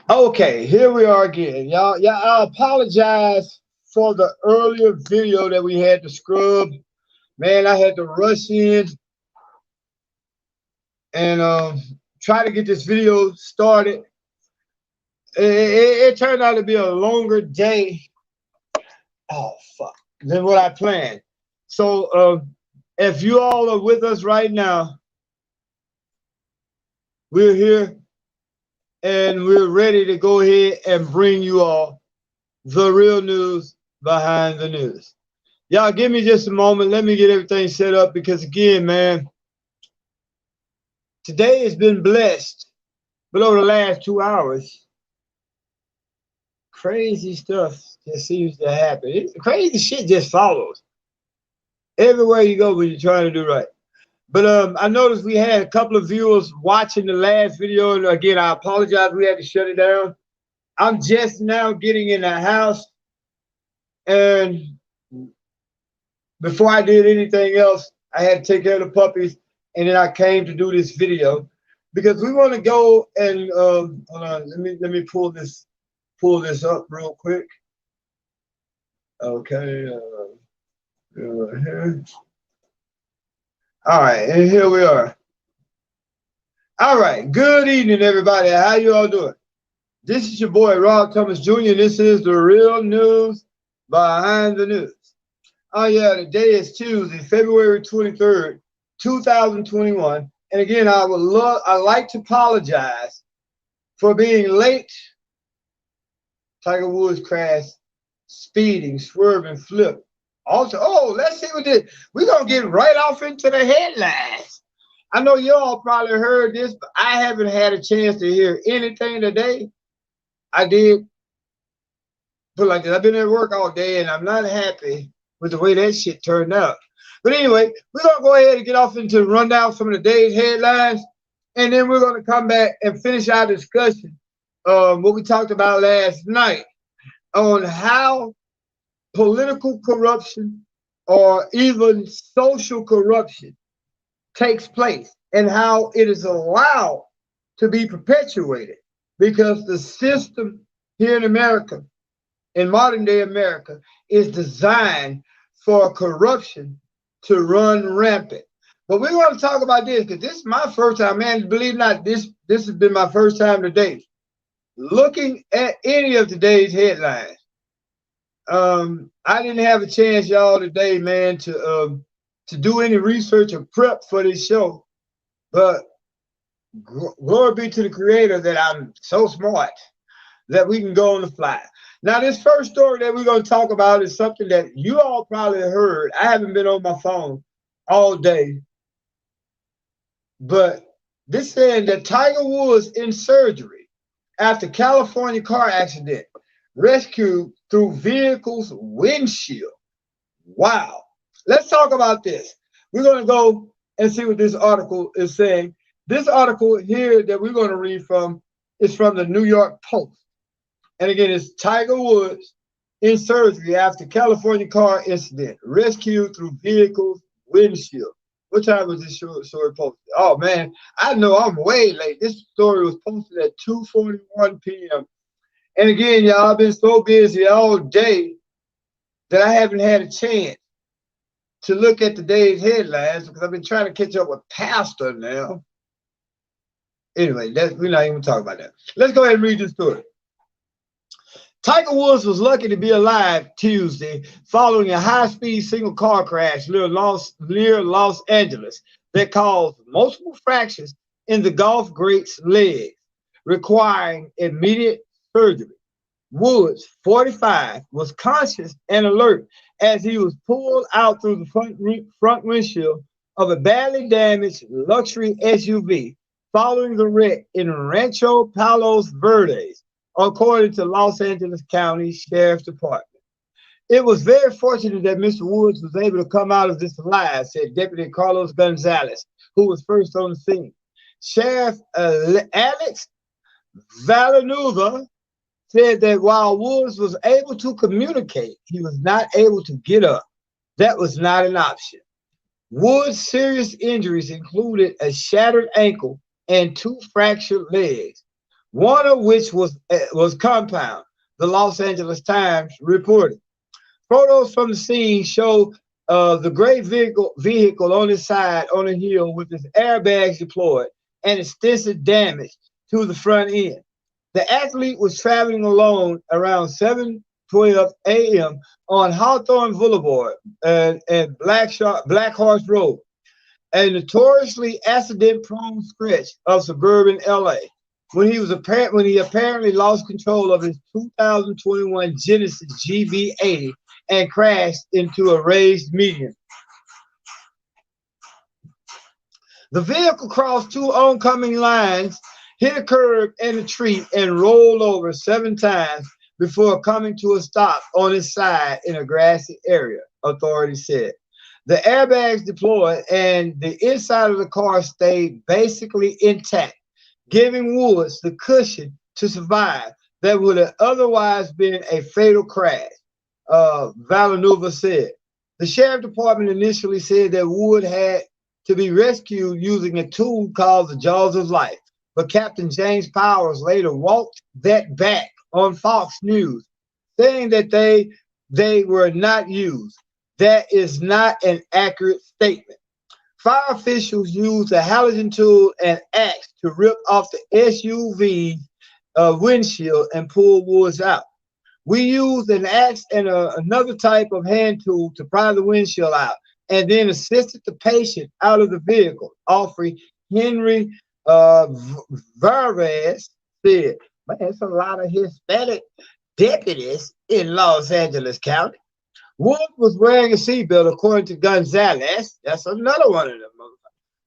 Okay, here we are again, y'all. Yeah, I apologize for the earlier video that we had to scrub. Man, I had to rush in and try to get this video started. It turned out to be a longer day. Oh fuck! Than what I planned. So, if you all are with us right now, we're here and we're ready to go ahead and bring you all the real news behind the news. Y'all give me just a moment. Let me get everything set up because again, man, today has been blessed. But over the last 2 hours, crazy stuff just seems to happen. Crazy shit just follows everywhere you go when you're trying to do right. But I noticed we had a couple of viewers watching the last video, and again, I apologize. We had to shut it down. I'm just now getting in the house, and before I did anything else, I had to take care of the puppies, and then I came to do this video because we want to go and hold on. Let me pull this up real quick. Okay, here. All right, and here we are. All right, good evening, everybody. How you all doing? This is your boy Rob Thomas Jr. This is the real news behind the news. Oh yeah, today is Tuesday, February 23rd, 2021. And again, I like to apologize for being late. Tiger Woods crash, speeding, swerving, flip. Also, oh, let's see what this. We're gonna get right off into the headlines. I know you all probably heard this, but I haven't had a chance to hear anything today. I did put like this. I've been at work all day and I'm not happy with the way that shit turned out. But anyway, we're gonna go ahead and get off into the rundown some of the day's headlines, and then we're gonna come back and finish our discussion what we talked about last night on how political corruption or even social corruption takes place and how it is allowed to be perpetuated because the system here in America, in modern day America, is designed for corruption to run rampant. But we're going to talk about this because this is my first time, man. Believe it or not, this has been my first time today looking at any of today's headlines. I didn't have a chance, y'all, today, man, to do any research or prep for this show. But glory be to the Creator that I'm so smart that we can go on the fly. Now, this first story that we're going to talk about is something that you all probably heard. I haven't been on my phone all day, but this saying that Tiger Woods in surgery after California car accident, rescued through vehicle's windshield. Wow. Let's talk about this. We're going to go and see what this article is saying. This article here that we're going to read from is from the New York Post. And again, it's Tiger Woods in surgery after California car incident, rescued through vehicle's windshield. What time was this story posted? Oh, man, I know I'm way late. This story was posted at 2:41 p.m. And again, y'all, I've been so busy all day that I haven't had a chance to look at today's headlines because I've been trying to catch up with Pastor now. Anyway, we're not even talking about that. Let's go ahead and read this story. Tiger Woods was lucky to be alive Tuesday following a high-speed single car crash near Los Angeles that caused multiple fractures in the golf great's legs, requiring immediate surgery. Woods, 45, was conscious and alert as he was pulled out through the front windshield of a badly damaged luxury SUV following the wreck in Rancho Palos Verdes, according to Los Angeles County Sheriff's Department. It was very fortunate that Mr. Woods was able to come out of this alive, said Deputy Carlos Gonzalez, who was first on the scene. Sheriff Alex Villanueva said that while Woods was able to communicate, he was not able to get up. That was not an option. Woods' serious injuries included a shattered ankle and 2 fractured legs. one of which was compound. The Los Angeles Times reported. Photos from the scene show the gray vehicle on its side on a hill with its airbags deployed and extensive damage to the front end. The athlete was traveling alone around 7:12 a.m. on Hawthorne Boulevard and Black Horse Road, a notoriously accident-prone stretch of suburban LA, when he apparently lost control of his 2021 Genesis GV80 and crashed into a raised median. The vehicle crossed two oncoming lines, hit a curb and a tree, and rolled over 7 times before coming to a stop on its side in a grassy area, authorities said. The airbags deployed and the inside of the car stayed basically intact, giving Woods the cushion to survive that would have otherwise been a fatal crash, Villanueva said. The sheriff department initially said that Wood had to be rescued using a tool called the Jaws of Life, but Captain James Powers later walked that back on Fox News, saying that they were not used. That is not an accurate statement. Fire officials used a halogen tool and axe to rip off the SUV windshield and pull Woods out. We used an axe and another type of hand tool to pry the windshield out, and then assisted the patient out of the vehicle, Officer Henry Vargas said. Man, it's a lot of Hispanic deputies in Los Angeles County. Wood was wearing a seatbelt, according to Gonzalez. That's another one of them,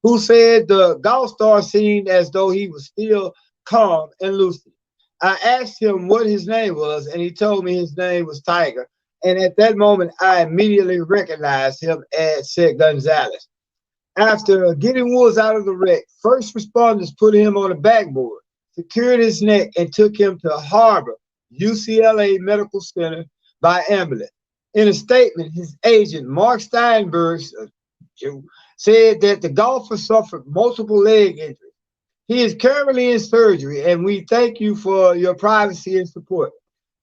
who said the golf star seemed as though he was still calm and lucid. I asked him what his name was, and he told me his name was Tiger. And at that moment, I immediately recognized him, as said Gonzalez. After getting Woods out of the wreck, first responders put him on a backboard, secured his neck, and took him to Harbor UCLA Medical Center by ambulance. In a statement, his agent, Mark Steinberg, said that the golfer suffered multiple leg injuries. He is currently in surgery, and we thank you for your privacy and support,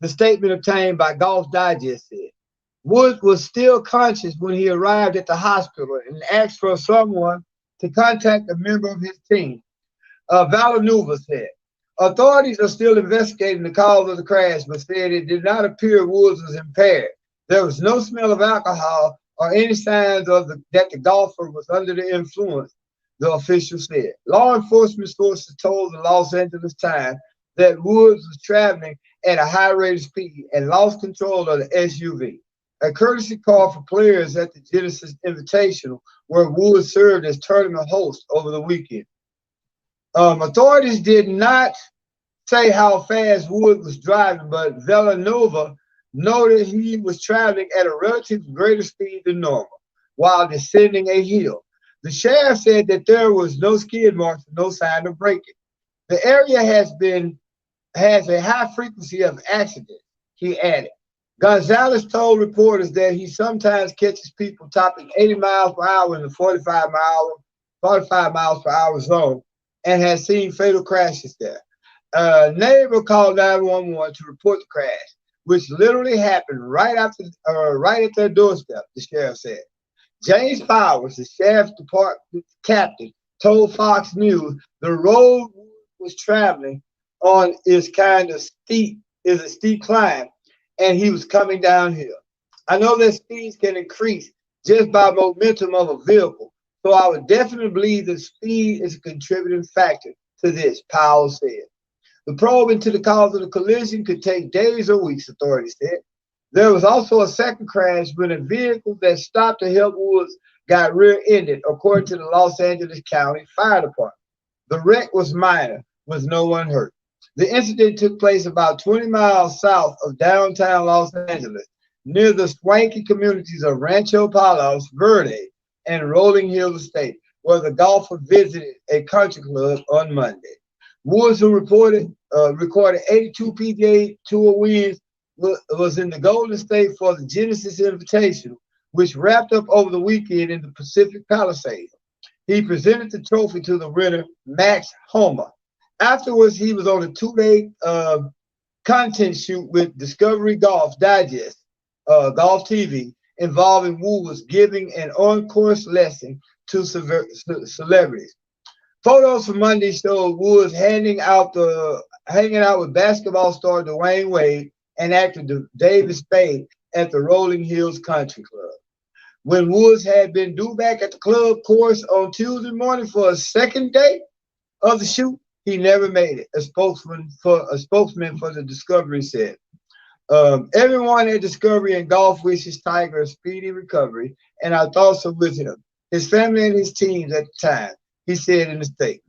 the statement obtained by Golf Digest said. Woods was still conscious when he arrived at the hospital and asked for someone to contact a member of his team, Villanueva said. Authorities are still investigating the cause of the crash, but said it did not appear Woods was impaired. There was no smell of alcohol or any signs of that the golfer was under the influence, the official said. Law enforcement sources told the Los Angeles Times that Woods was traveling at a high rate of speed and lost control of the SUV. A courtesy call for players at the Genesis Invitational, where Woods served as tournament host over the weekend. Authorities did not say how fast Woods was driving, but Villanueva noted he was traveling at a relatively greater speed than normal while descending a hill. The sheriff said that there was no skid marks and no sign of braking. The area has a high frequency of accidents, he added. Gonzalez told reporters that he sometimes catches people topping 80 miles per hour in the 45 miles per hour zone and has seen fatal crashes there. A neighbor called 911 to report the crash, which literally happened right at their doorstep, the sheriff said. James Powers, the sheriff's department captain, told Fox News the road was traveling on is a steep climb, and he was coming downhill. I know that speeds can increase just by momentum of a vehicle, so I would definitely believe that speed is a contributing factor to this, Powell said. The probe into the cause of the collision could take days or weeks, authorities said. There was also a second crash when a vehicle that stopped to help Woods got rear-ended, according to the Los Angeles County Fire Department. The wreck was minor, with no one hurt. The incident took place about 20 miles south of downtown Los Angeles, near the swanky communities of Rancho Palos Verde and Rolling Hills Estate, where the golfer visited a country club on Monday. Woods, who recorded 82 PGA Tour wins, was in the Golden State for the Genesis Invitational, which wrapped up over the weekend in the Pacific Palisades. He presented the trophy to the winner, Max Homa. Afterwards, he was on a 2-day content shoot with Discovery Golf Digest, Golf TV, involving Woods giving an on-course lesson to celebrities. Photos from Monday showed Woods hanging out with basketball star Dwayne Wade and actor David Spade at the Rolling Hills Country Club. When Woods had been due back at the club course on Tuesday morning for a second day of the shoot, he never made it. A spokesman for the Discovery said. Everyone at Discovery and Golf wishes Tiger a speedy recovery, and our thoughts are with him, his family and his teams at the time, he said in a statement.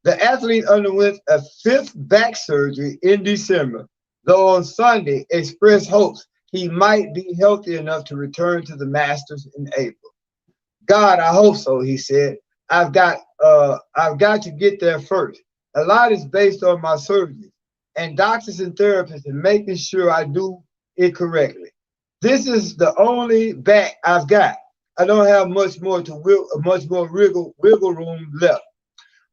The athlete underwent a 5th back surgery in December, though on Sunday expressed hopes he might be healthy enough to return to the Masters in April. God, I hope so, he said. I've got to get there first. A lot is based on my surgery and doctors and therapists and making sure I do it correctly. This is the only back I've got. I don't have much more wiggle room left.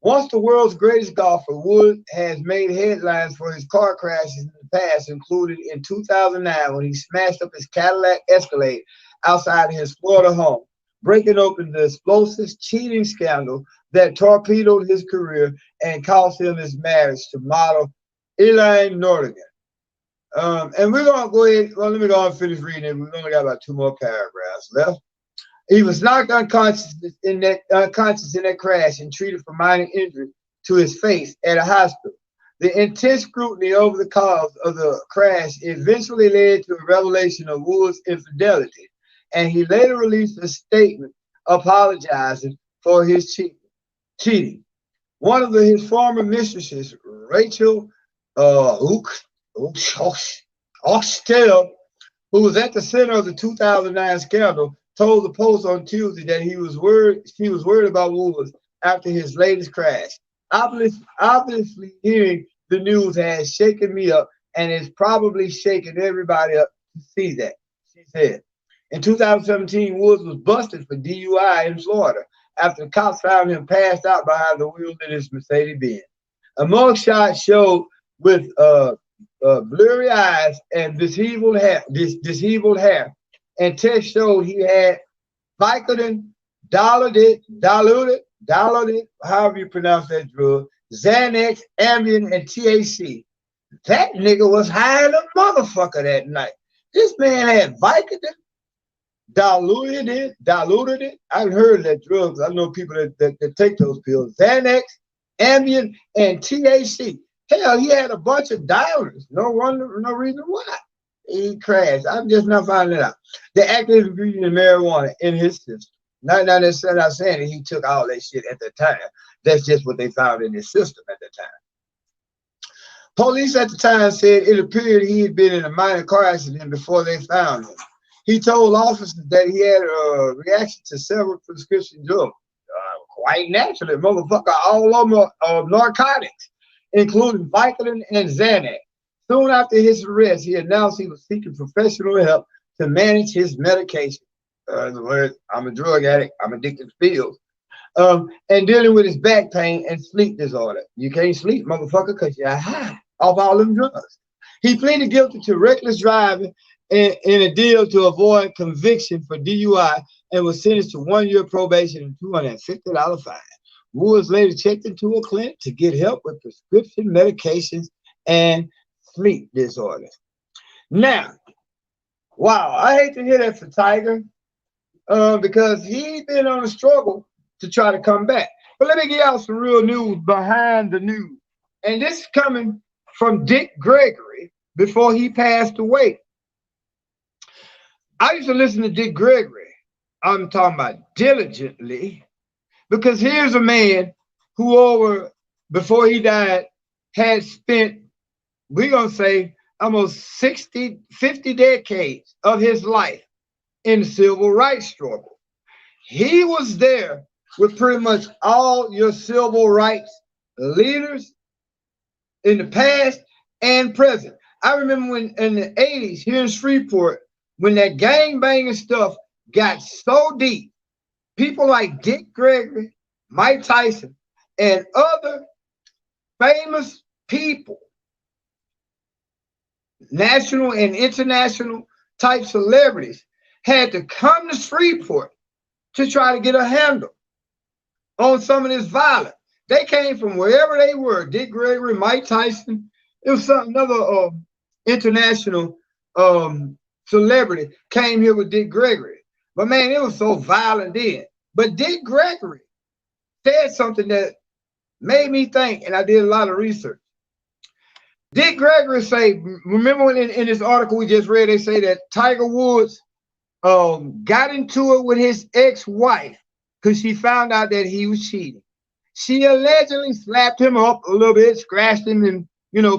Once the world's greatest golfer, Woods has made headlines for his car crashes in the past, including in 2009 when he smashed up his Cadillac Escalade outside his Florida home, breaking open the explosive cheating scandal that torpedoed his career and cost him his marriage to model Elaine Nordegren. And we're going to go ahead. Well, let me go and finish reading it. We've only got about 2 more paragraphs left. He was knocked unconscious in that crash and treated for minor injury to his face at a hospital. The intense scrutiny over the cause of the crash eventually led to a revelation of Woods' infidelity, and he later released a statement apologizing for his cheating. One of his former mistresses, Rachel Oxtel, who was at the center of the 2009 scandal, told the Post on Tuesday that she was worried about Woods after his latest crash. Obviously, hearing the news has shaken me up, and it's probably shaken everybody up to see that, she said. In 2017, Woods was busted for DUI in Florida after the cops found him passed out behind the wheel of his Mercedes-Benz. A mugshot showed with blurry eyes and disheveled hair, and tests showed he had Vicodin, diluted, however you pronounce that drug, Xanax, Ambien, and THC. That nigga was high as a motherfucker that night. This man had Vicodin, diluted it. I've heard of that drug. I know people that take those pills. Xanax, Ambien, and THC. Hell, he had a bunch of dialers. No reason why he crashed. I'm just not finding it out. The active ingredient of marijuana in his system. Not necessarily not saying that he took all that shit at the time. That's just what they found in his system at the time. Police at the time said it appeared he had been in a minor car accident before they found him. He told officers that he had a reaction to several prescription drugs. Quite naturally, motherfucker, all of them are narcotics, including Vicodin and Xanax. Soon after his arrest, he announced he was seeking professional help to manage his medication. In other words, I'm a drug addict. I'm addicted to pills. And dealing with his back pain and sleep disorder. You can't sleep, motherfucker, because you're high off all them drugs. He pleaded guilty to reckless driving in a deal to avoid conviction for DUI and was sentenced to 1 year probation and $250 fine. Woods later checked into a clinic to get help with prescription medications and sleep disorders. Now, wow, I hate to hear that for Tiger because he's been on a struggle to try to come back. But let me give y'all some real news behind the news. And this is coming from Dick Gregory before he passed away. I used to listen to Dick Gregory. I'm talking about diligently, because here's a man who before he died, had spent, we're going to say, almost 50 decades of his life in the civil rights struggle. He was there with pretty much all your civil rights leaders in the past and present. I remember when in the 80s here in Shreveport, when that gangbanging stuff got so deep, people like Dick Gregory, Mike Tyson, and other famous national and international type celebrities had to come to Shreveport to try to get a handle on some of this violence. They came from wherever they were. Dick Gregory, Mike Tyson. It was another international celebrity came here with Dick Gregory. But man, it was so violent then. But Dick Gregory said something that made me think, and I did a lot of research. Dick Gregory say, remember when in this article we just read, they say that Tiger Woods got into it with his ex-wife because she found out that he was cheating. She allegedly slapped him up a little bit, scratched him, and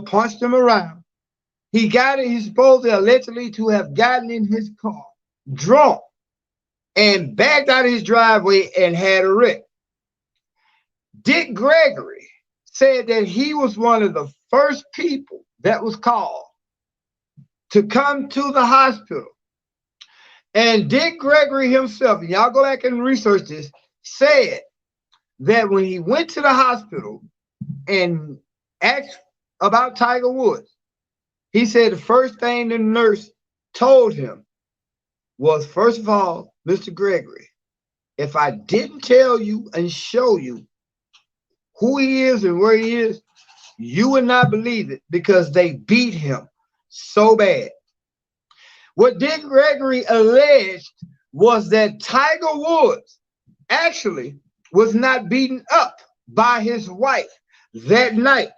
punched him around. He's supposed to allegedly to have gotten in his car, drunk, and backed out of his driveway and had a wreck. Dick Gregory said that he was one of the first people that was called to come to the hospital. And Dick Gregory himself, and y'all go back and research this, said that when he went to the hospital and asked about Tiger Woods, he said the first thing the nurse told him was, first of all, Mr. Gregory, if I didn't tell you and show you who he is and where he is, you would not believe it because they beat him so bad. What Dick Gregory alleged was that Tiger Woods actually was not beaten up by his wife that night,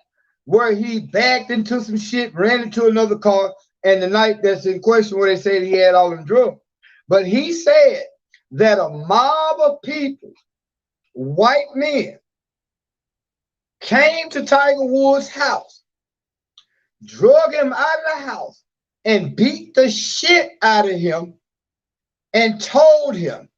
where he backed into some shit, ran into another car, and the night that's in question where they said he had all them drugs. But he said that a mob of people, white men, came to Tiger Woods' house, drug him out of the house, and beat the shit out of him and told him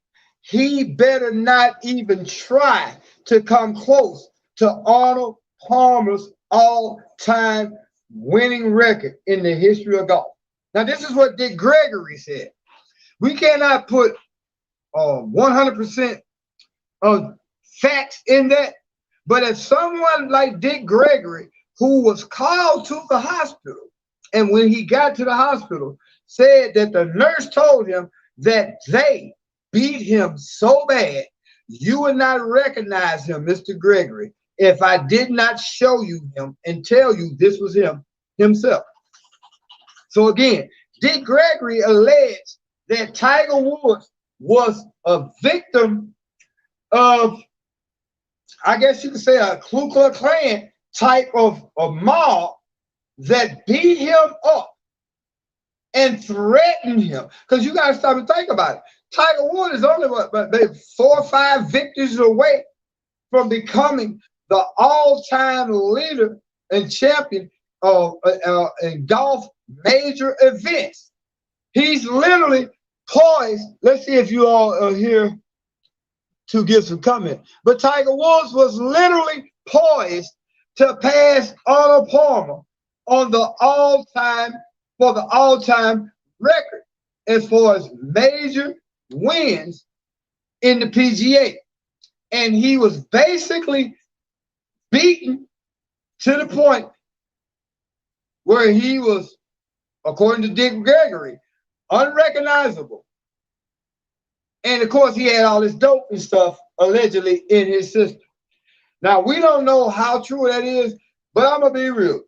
he better not even try to come close to Arnold Palmer's all-time winning record in the history of golf. Now, this is what Dick Gregory said. We cannot put 100% of facts in that, but if someone like Dick Gregory, who was called to the hospital, and when he got to the hospital, said that the nurse told him that they beat him so bad, you would not recognize him, Mr. Gregory, if I did not show you him and tell you this was him himself. So again, Dick Gregory alleged that Tiger Woods was a victim of, I guess you could say, a Ku Klux Klan type of mob that beat him up and threatened him. Because you got to stop and think about it. Tiger Woods is only what, 4 or 5 victories away from becoming the all-time leader and champion in golf major events. He's literally poised. Let's see if you all are here to give some comment. But Tiger Woods was literally poised to pass Arnold Palmer on the all-time record as far as major wins in the PGA. And he was basically beaten to the point where he was, according to Dick Gregory, unrecognizable. And of course, he had all this dope and stuff allegedly in his system. Now, we don't know how true that is, but I'm going to be real.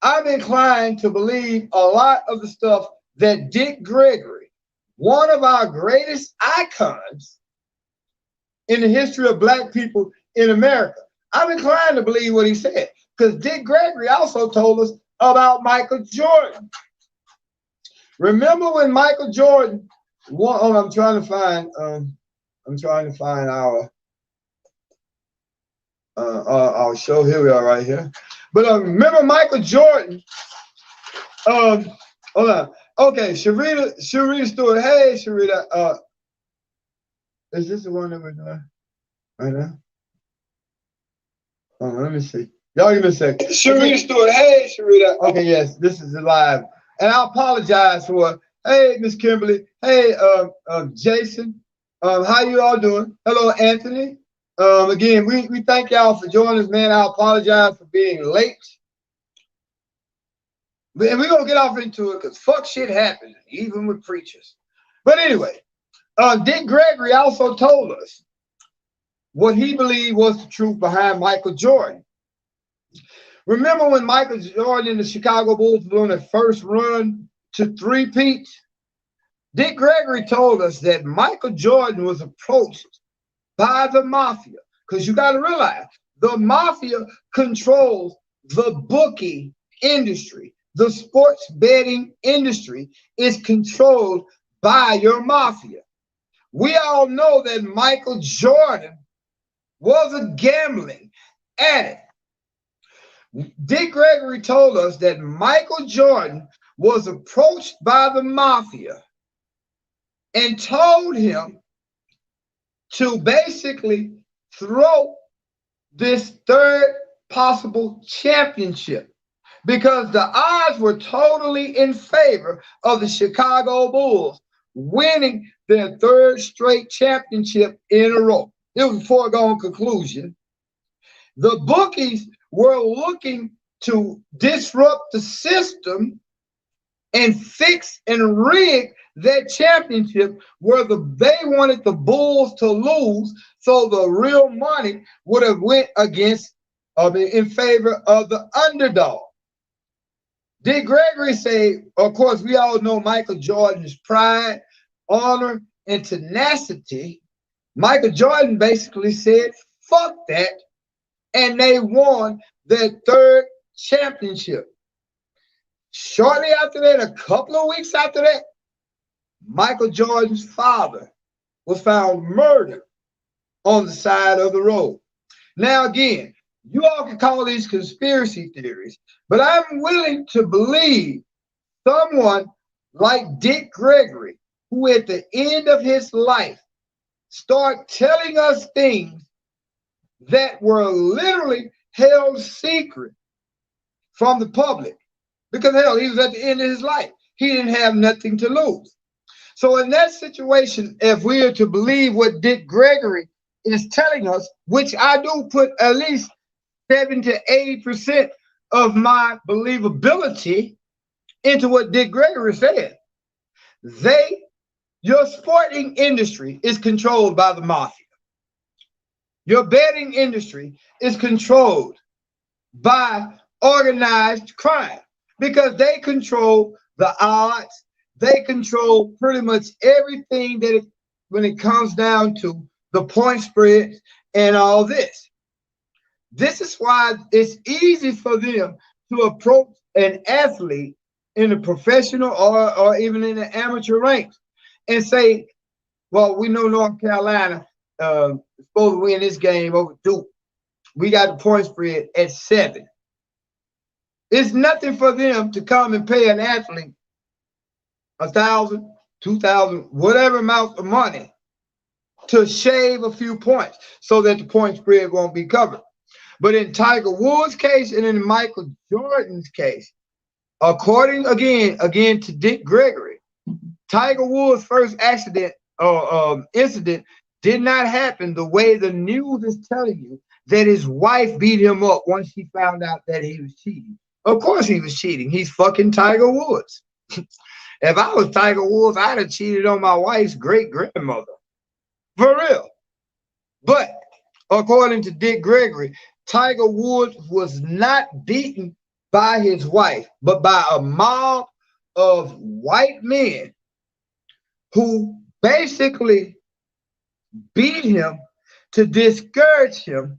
I'm inclined to believe a lot of the stuff that Dick Gregory, one of our greatest icons in the history of black people in America, I'm inclined to believe what he said, because Dick Gregory also told us about Michael Jordan. Remember when Michael Jordan won? Oh, I'm trying to find our show. Here we are, right here. But remember Michael Jordan? Hold on. Okay, Sharita Stewart. Hey, Sharita. Is this the one that we're doing right now? Hold on, let me see. Y'all give me a second. Sharita Stewart. Hey, Sharita. Okay, yes, this is live. And I apologize for, hey, Miss Kimberly. Hey, Jason. How you all doing? Hello, Anthony. Again, we thank y'all for joining us, man. I apologize for being late. And we're gonna get off into it because fuck shit happens, even with preachers. But anyway, Dick Gregory also told us what he believed was the truth behind Michael Jordan. Remember when Michael Jordan and the Chicago Bulls were on their first run to three-peats? Dick Gregory told us that Michael Jordan was approached by the mafia, because you got to realize the mafia controls the bookie industry. The sports betting industry is controlled by your mafia. We all know that Michael Jordan was a gambling addict. Dick Gregory told us that Michael Jordan was approached by the mafia and told him to basically throw this third possible championship because the odds were totally in favor of the Chicago Bulls winning their third straight championship in a row. It was a foregone conclusion. The bookies were looking to disrupt the system and fix and rig that championship where they wanted the Bulls to lose, so the real money would have went against in favor of the underdog. Dick Gregory said, of course, we all know Michael Jordan's pride, honor, and tenacity. Michael Jordan basically said, fuck that, and they won their third championship. Shortly after that, a couple of weeks after that, Michael Jordan's father was found murdered on the side of the road. Now, again, you all can call these conspiracy theories, but I'm willing to believe someone like Dick Gregory, who at the end of his life start telling us things that were literally held secret from the public. Because hell, he was at the end of his life. He didn't have nothing to lose. So in that situation, if we are to believe what Dick Gregory is telling us, which I do put at least 7 to 80% of my believability into what Dick Gregory said, your sporting industry is controlled by the mafia. Your betting industry is controlled by organized crime because they control the odds. They control pretty much everything that when it comes down to the point spreads and all this. This is why it's easy for them to approach an athlete in the professional or even in the amateur ranks and say, well, we know North Carolina is supposed to win this game over Duke. We got the point spread at 7. It's nothing for them to come and pay an athlete $1,000, $2,000, whatever amount of money to shave a few points so that the point spread won't be covered. But in Tiger Woods' case and in Michael Jordan's case, according again to Dick Gregory, Tiger Woods' first accident or incident did not happen the way the news is telling you, that his wife beat him up once she found out that he was cheating. Of course he was cheating. He's fucking Tiger Woods. If I was Tiger Woods, I'd have cheated on my wife's great-grandmother. For real. But according to Dick Gregory, Tiger Woods was not beaten by his wife, but by a mob of white men who basically beat him to discourage him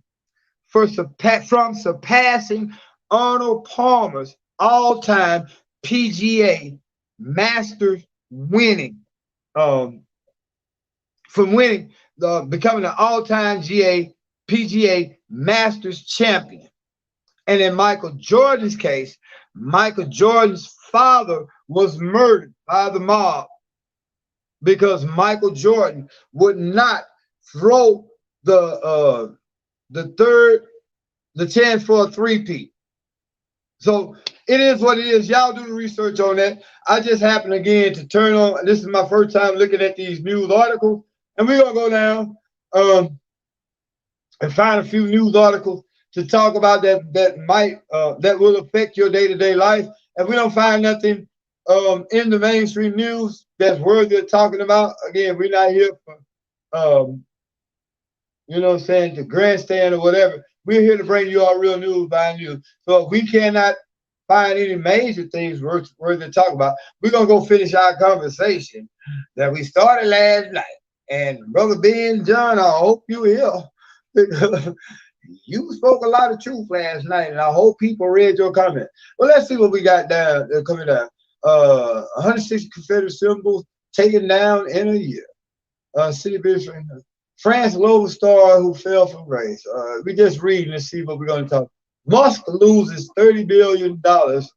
from surpassing Arnold Palmer's all-time PGA Masters winning, from winning becoming an all-time PGA Masters champion. And in Michael Jordan's case, Michael Jordan's father was murdered by the mob because Michael Jordan would not throw the chance for a three-peat. So it is what it is. Y'all do the research on that. I just happened again to turn on. This is my first time looking at these news articles, and we're gonna go down and find a few news articles to talk about that will affect your day-to-day life. If we don't find nothing in the mainstream news that's worthy of talking about, again, we're not here for you know what I'm saying, to grandstand or whatever. We're here to bring you all real news by news. So if we cannot find any major things worth to talk about, we're gonna go finish our conversation that we started last night. And Brother Ben John, I hope you here. You spoke a lot of truth last night, and I hope people read your comment. Well, let's see what we got down coming down. 160 Confederate symbols taken down in a year. City Bishop, France Global Star who fell from grace. We just reading to see what we're going to talk. Musk loses $30 billion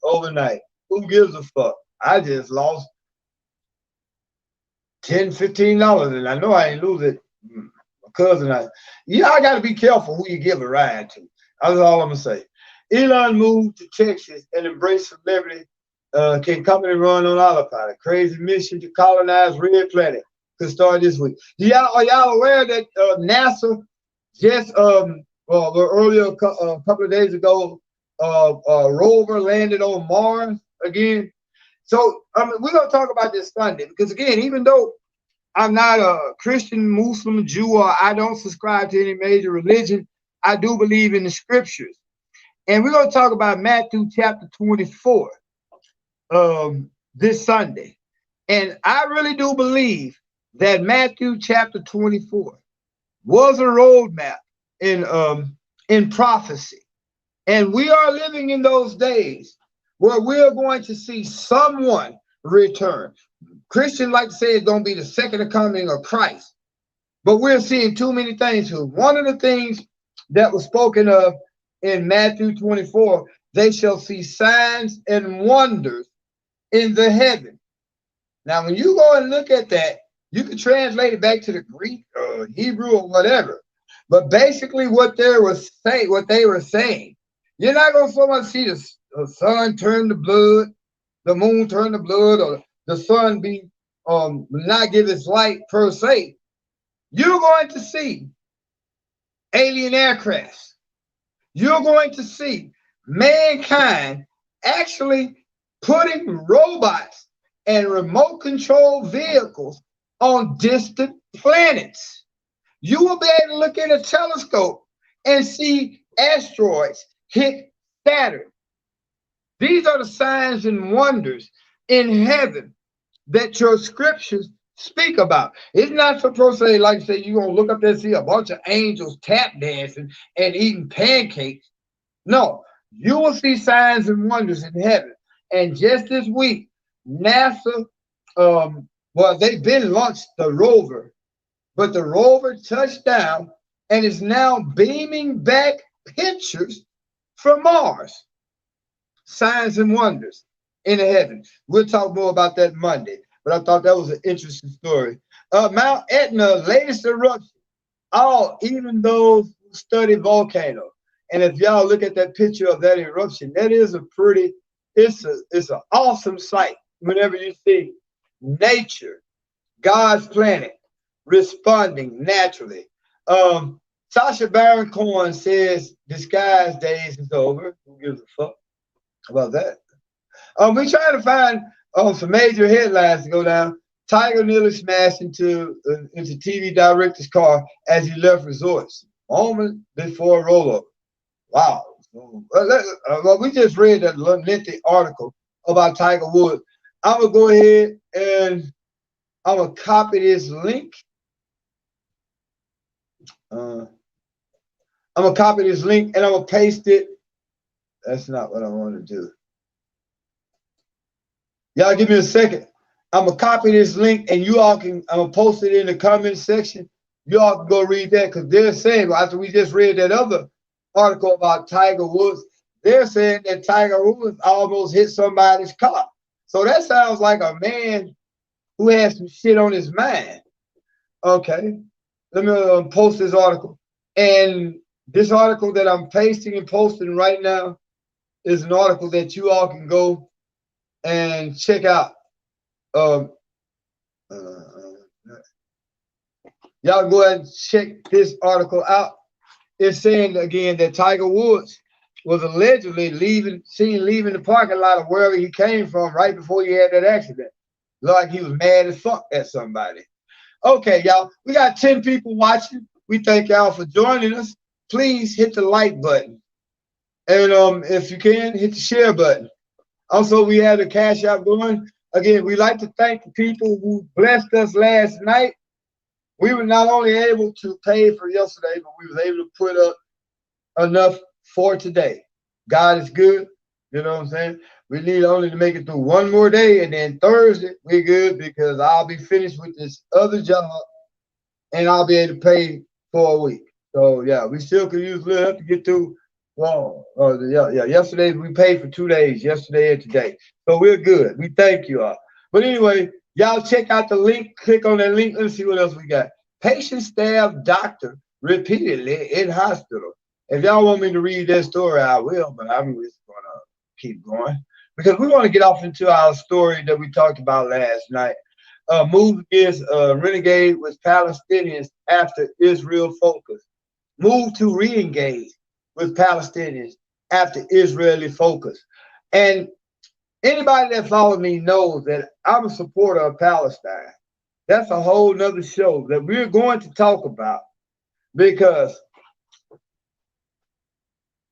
overnight. Who gives a fuck? I just lost $10, $15, and I know I ain't lose it. My cousin, I got to be careful who you give a ride to. That's all I'm going to say. Elon moved to Texas and embraced celebrity. Can company run on autopilot? Crazy mission to colonize Red Planet could start this week. Are y'all aware that NASA just earlier a couple of days ago, rover landed on Mars again? So we're gonna talk about this Sunday because again, even though I'm not a Christian, Muslim, Jew, or I don't subscribe to any major religion, I do believe in the scriptures, and we're gonna talk about Matthew chapter 24 this Sunday, and I really do believe that Matthew chapter 24 was a roadmap in prophecy. And we are living in those days where we're going to see someone return. Christians like to say it's going to be the second coming of Christ. But we're seeing too many things. One of the things that was spoken of in Matthew 24, they shall see signs and wonders in the heaven. Now, when you go and look at that, you can translate it back to the Greek or Hebrew or whatever. But basically what they were saying, you're not going to so much see the sun turn to blood, the moon turn to blood, or the sun be not give its light per se. You're going to see alien aircrafts. You're going to see mankind actually putting robots and remote control vehicles on distant planets. You will be able to look in a telescope and see asteroids hit Saturn. These are the signs and wonders in heaven that your scriptures speak about. It's not supposed to say, like say, you're going to look up there and see a bunch of angels tap dancing and eating pancakes. No, you will see signs and wonders in heaven. And just this week, NASA, they've been launched the rover, but the rover touched down and is now beaming back pictures from Mars. Signs and wonders in the heavens. We'll talk more about that Monday, but I thought that was an interesting story. Mount Etna, latest eruption. Even those who study volcanoes. And if y'all look at that picture of that eruption, that is it's an awesome sight whenever you see nature, God's planet, responding naturally. Sacha Baron Cohen says disguise days is over. Who gives a fuck about that? We trying to find some major headlines to go down. Tiger nearly smashed into TV director's car as he left resorts. Moment before rollover. Wow. We just read that lengthy article about Tiger Woods. I'm going to go ahead and I'm going to copy this link. I'm going to copy this link and I'm going to paste it. That's not what I want to do. Y'all give me a second. I'm going to copy this link and I'm going to post it in the comment section. You all can go read that because they're saying, after we just read that other article about Tiger Woods, they're saying that Tiger Woods almost hit somebody's car. So that sounds like a man who has some shit on his mind. Okay, let me post this article. And this article that I'm pasting and posting right now is an article that you all can go and check out. Y'all go ahead and check this article out. is saying again that Tiger Woods was allegedly seen leaving the parking lot of wherever he came from right before he had that accident. Like he was mad as fuck at somebody. Okay, y'all, we got 10 people watching. We thank y'all for joining us. Please hit the like button. And if you can, hit the share button. Also, we had a Cash App going. Again, we like to thank the people who blessed us last night. We were not only able to pay for yesterday, but we was able to put up enough for today. God is good. You know what I'm saying? We need only to make it through one more day, and then Thursday we're good because I'll be finished with this other job, and I'll be able to pay for a week. So yeah, we still could use a little help to get through. Well, yeah. Yesterday we paid for 2 days, yesterday and today, so we're good. We thank you all. But anyway, y'all check out the link. Click on that link. Let's see what else we got. Patient stabbed doctor repeatedly in hospital. If y'all want me to read that story, I will, but I'm just going to keep going because we want to get off into our story that we talked about last night. Move against renegade with Palestinians after Israel focus. Move to re-engage with Palestinians after Israeli focus. And anybody that follows me knows that I'm a supporter of Palestine. That's a whole nother show that we're going to talk about because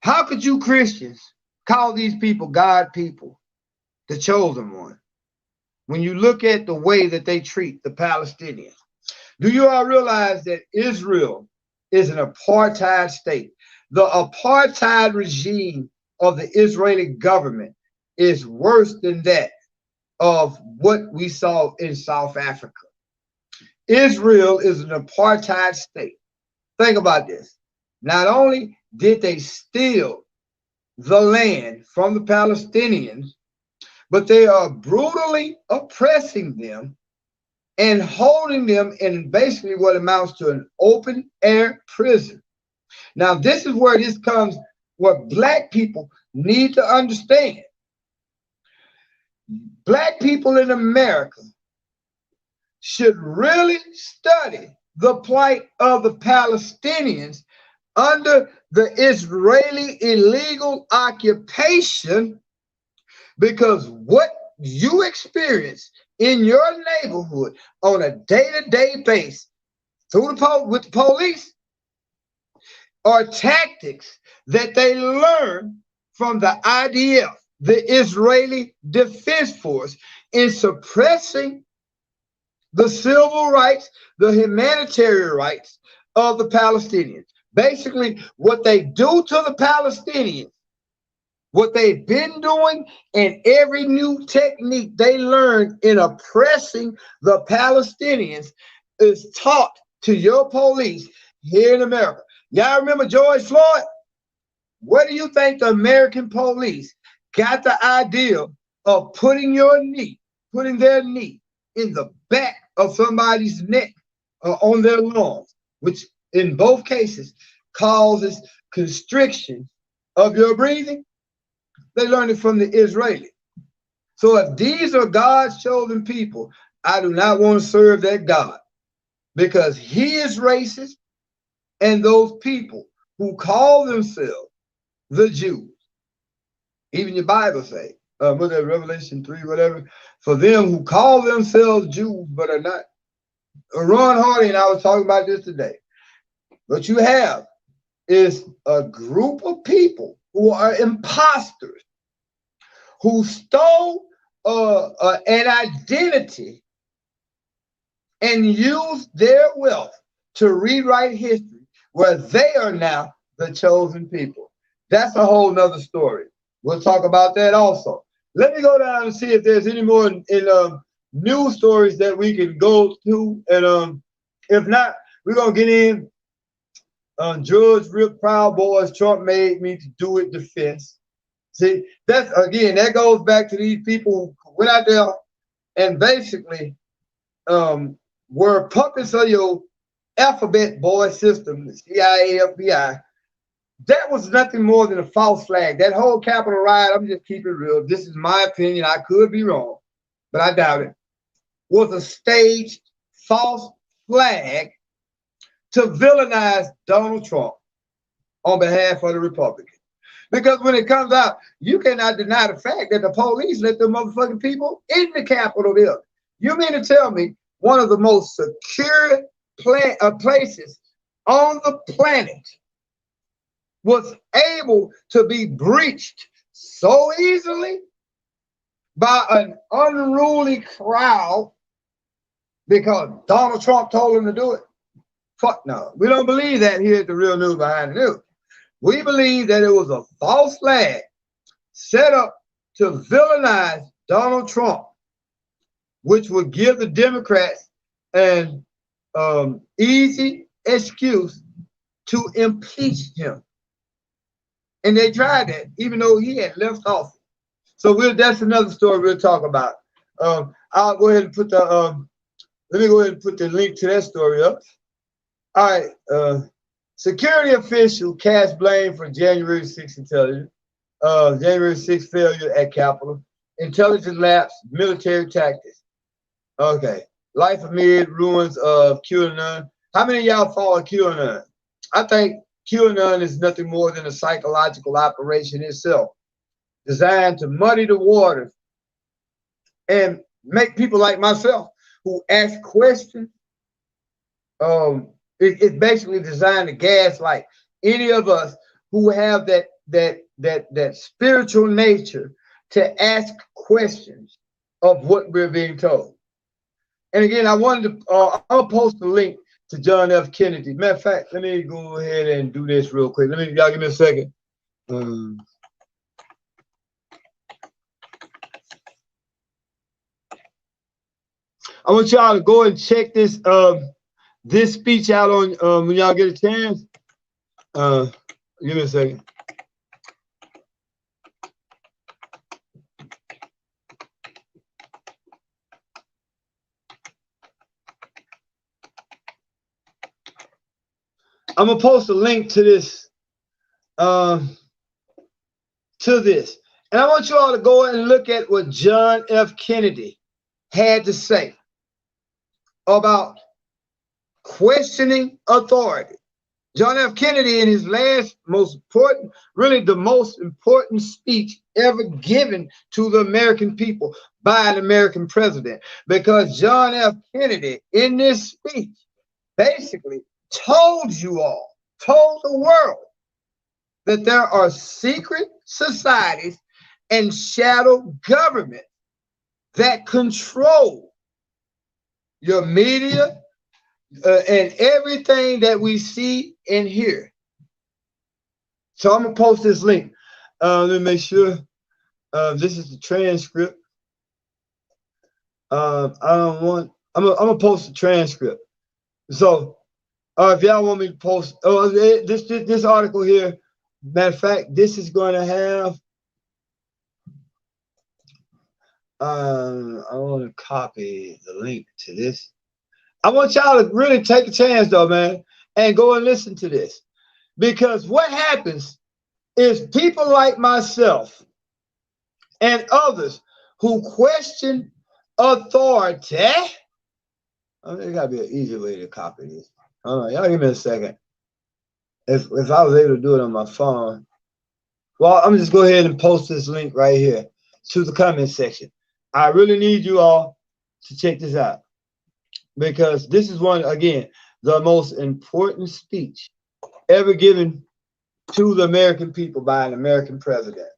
how could you Christians call these people God people, the chosen one, when you look at the way that they treat the Palestinians? Do you all realize that Israel is an apartheid state? The apartheid regime of the Israeli government is worse than that of what we saw in South Africa. Israel is an apartheid state. Think about this. Not only did they steal the land from the Palestinians, but they are brutally oppressing them and holding them in basically what amounts to an open air prison. Now, this is where this comes, what Black people need to understand. Black people in America should really study the plight of the Palestinians under the Israeli illegal occupation, because what you experience in your neighborhood on a day-to-day basis through with the police are tactics that they learn from the IDF, the Israeli Defense Force, in suppressing the civil rights, the humanitarian rights of the Palestinians. Basically, what they do to the Palestinians, what they've been doing, and every new technique they learned in oppressing the Palestinians is taught to your police here in America. Y'all remember George Floyd? Where do you think the American police got the idea of putting their knee in the back of somebody's neck or on their lungs, which in both cases causes constriction of your breathing? They learned it from the Israeli. So if these are God's chosen people, I do not want to serve that God, because he is racist, and those people who call themselves the Jews, even your Bible say, what's that, Revelation 3, whatever, for them who call themselves Jews but are not. Ron Hardy and I was talking about this today. What you have is a group of people who are imposters, who stole an identity and used their wealth to rewrite history, where they are now the chosen people. That's a whole nother story. We'll talk about that also. Let me go down and see if there's any more in news stories that we can go to. And if not, we're going to get in Judge Real Proud Boys, Trump made me to do it defense. See, that's again, that goes back to these people who went out there and basically were puppets of your alphabet boy system, the CIA, FBI. That was nothing more than a false flag. That whole Capitol riot, I'm just keeping it real. This is my opinion. I could be wrong, but I doubt it. Was a staged false flag to villainize Donald Trump. on behalf of the Republicans. Because when it comes out, you cannot deny the fact that the police let the motherfucking people in the Capitol building. You mean to tell me one of the most secure places on the planet was able to be breached so easily by an unruly crowd because Donald Trump told them to do it? Fuck no. We don't believe that here at the Real News Behind the News. We believe that it was a false flag set up to villainize Donald Trump, which would give the Democrats an easy excuse to impeach him. And they tried that, even though he had left office. So that's another story we'll talk about. I'll go ahead and put the let me go ahead and put the link to that story up. All right. Security official cast blame for January 6th intelligence. January 6th failure at Capitol. Intelligence lapse, military tactics. Okay. Life amid ruins of QAnon. How many of y'all follow QAnon? I think QAnon is nothing more than a psychological operation itself, designed to muddy the waters and make people like myself who ask questions. It's basically designed to gaslight any of us who have that spiritual nature to ask questions of what we're being told. And again, I wanted to I'll post a link to John F. Kennedy. Matter of fact, let me go ahead and do this real quick. Y'all give me a second. I want y'all to go and check this this speech out on when y'all get a chance. Give me a second. I'm gonna post a link to this, and I want you all to go and look at what John F. Kennedy had to say about questioning authority. John F. Kennedy, in his last most important, really the most important speech ever given to the American people by an American president, because John F. Kennedy, in this speech, basically told the world that there are secret societies and shadow government that control your media and everything that we see and hear. So I'm gonna post this link. Let me make sure this is the transcript. I'm gonna post the transcript. So if y'all want me to post, this article here, matter of fact, this is going to have, I want to copy the link to this. I want y'all to really take a chance though, man, and go and listen to this. Because what happens is people like myself and others who question authority, there gotta be an easier way to copy this. Y'all give me a second. If I was able to do it on my phone, well, I'm just go ahead and post this link right here to the comment section. I really need you all to check this out, because this is one, again, the most important speech ever given to the American people by an American president.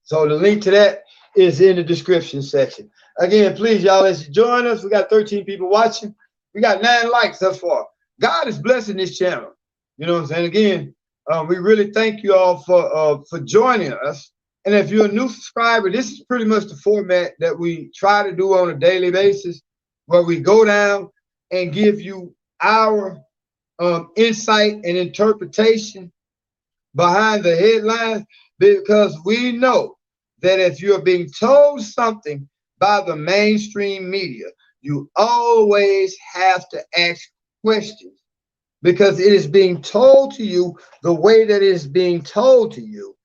So the link to that is in the description section. Again, please, y'all, let's join us. We got 13 people watching. We got 9 likes thus far. God is blessing this channel. You know what I'm saying? Again, we really thank you all for joining us. And if you're a new subscriber, this is pretty much the format that we try to do on a daily basis, where we go down and give you our insight and interpretation behind the headlines, because we know that if you're being told something by the mainstream media, you always have to ask questions, because it is being told to you the way that it is being told to you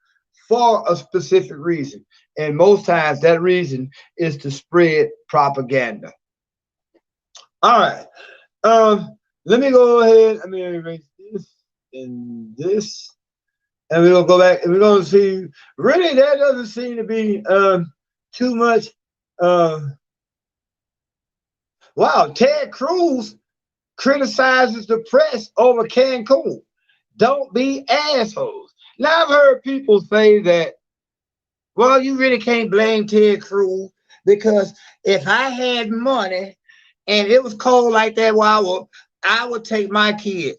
for a specific reason. And most times that reason is to spread propaganda. All right. Let me go ahead. Let me erase this and this. And we're gonna go back and we're gonna see. Really, there doesn't seem to be too much. Wow, Ted Cruz criticizes the press over Cancun. Don't be assholes. Now I've heard people say that, well, you really can't blame Ted Cruz because if I had money and it was cold like that, well, I would take my kids.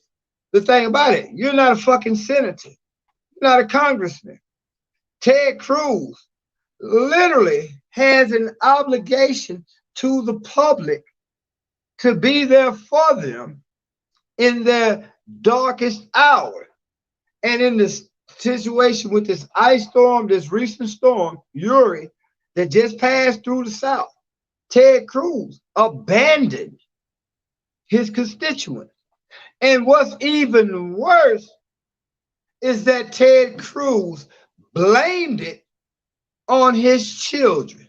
The thing about it, you're not a fucking senator. You're not a congressman. Ted Cruz literally has an obligation to the public to be there for them in their darkest hour. And in this situation with this ice storm, this recent storm, Uri, that just passed through the South, Ted Cruz abandoned his constituents. And what's even worse is that Ted Cruz blamed it on his children.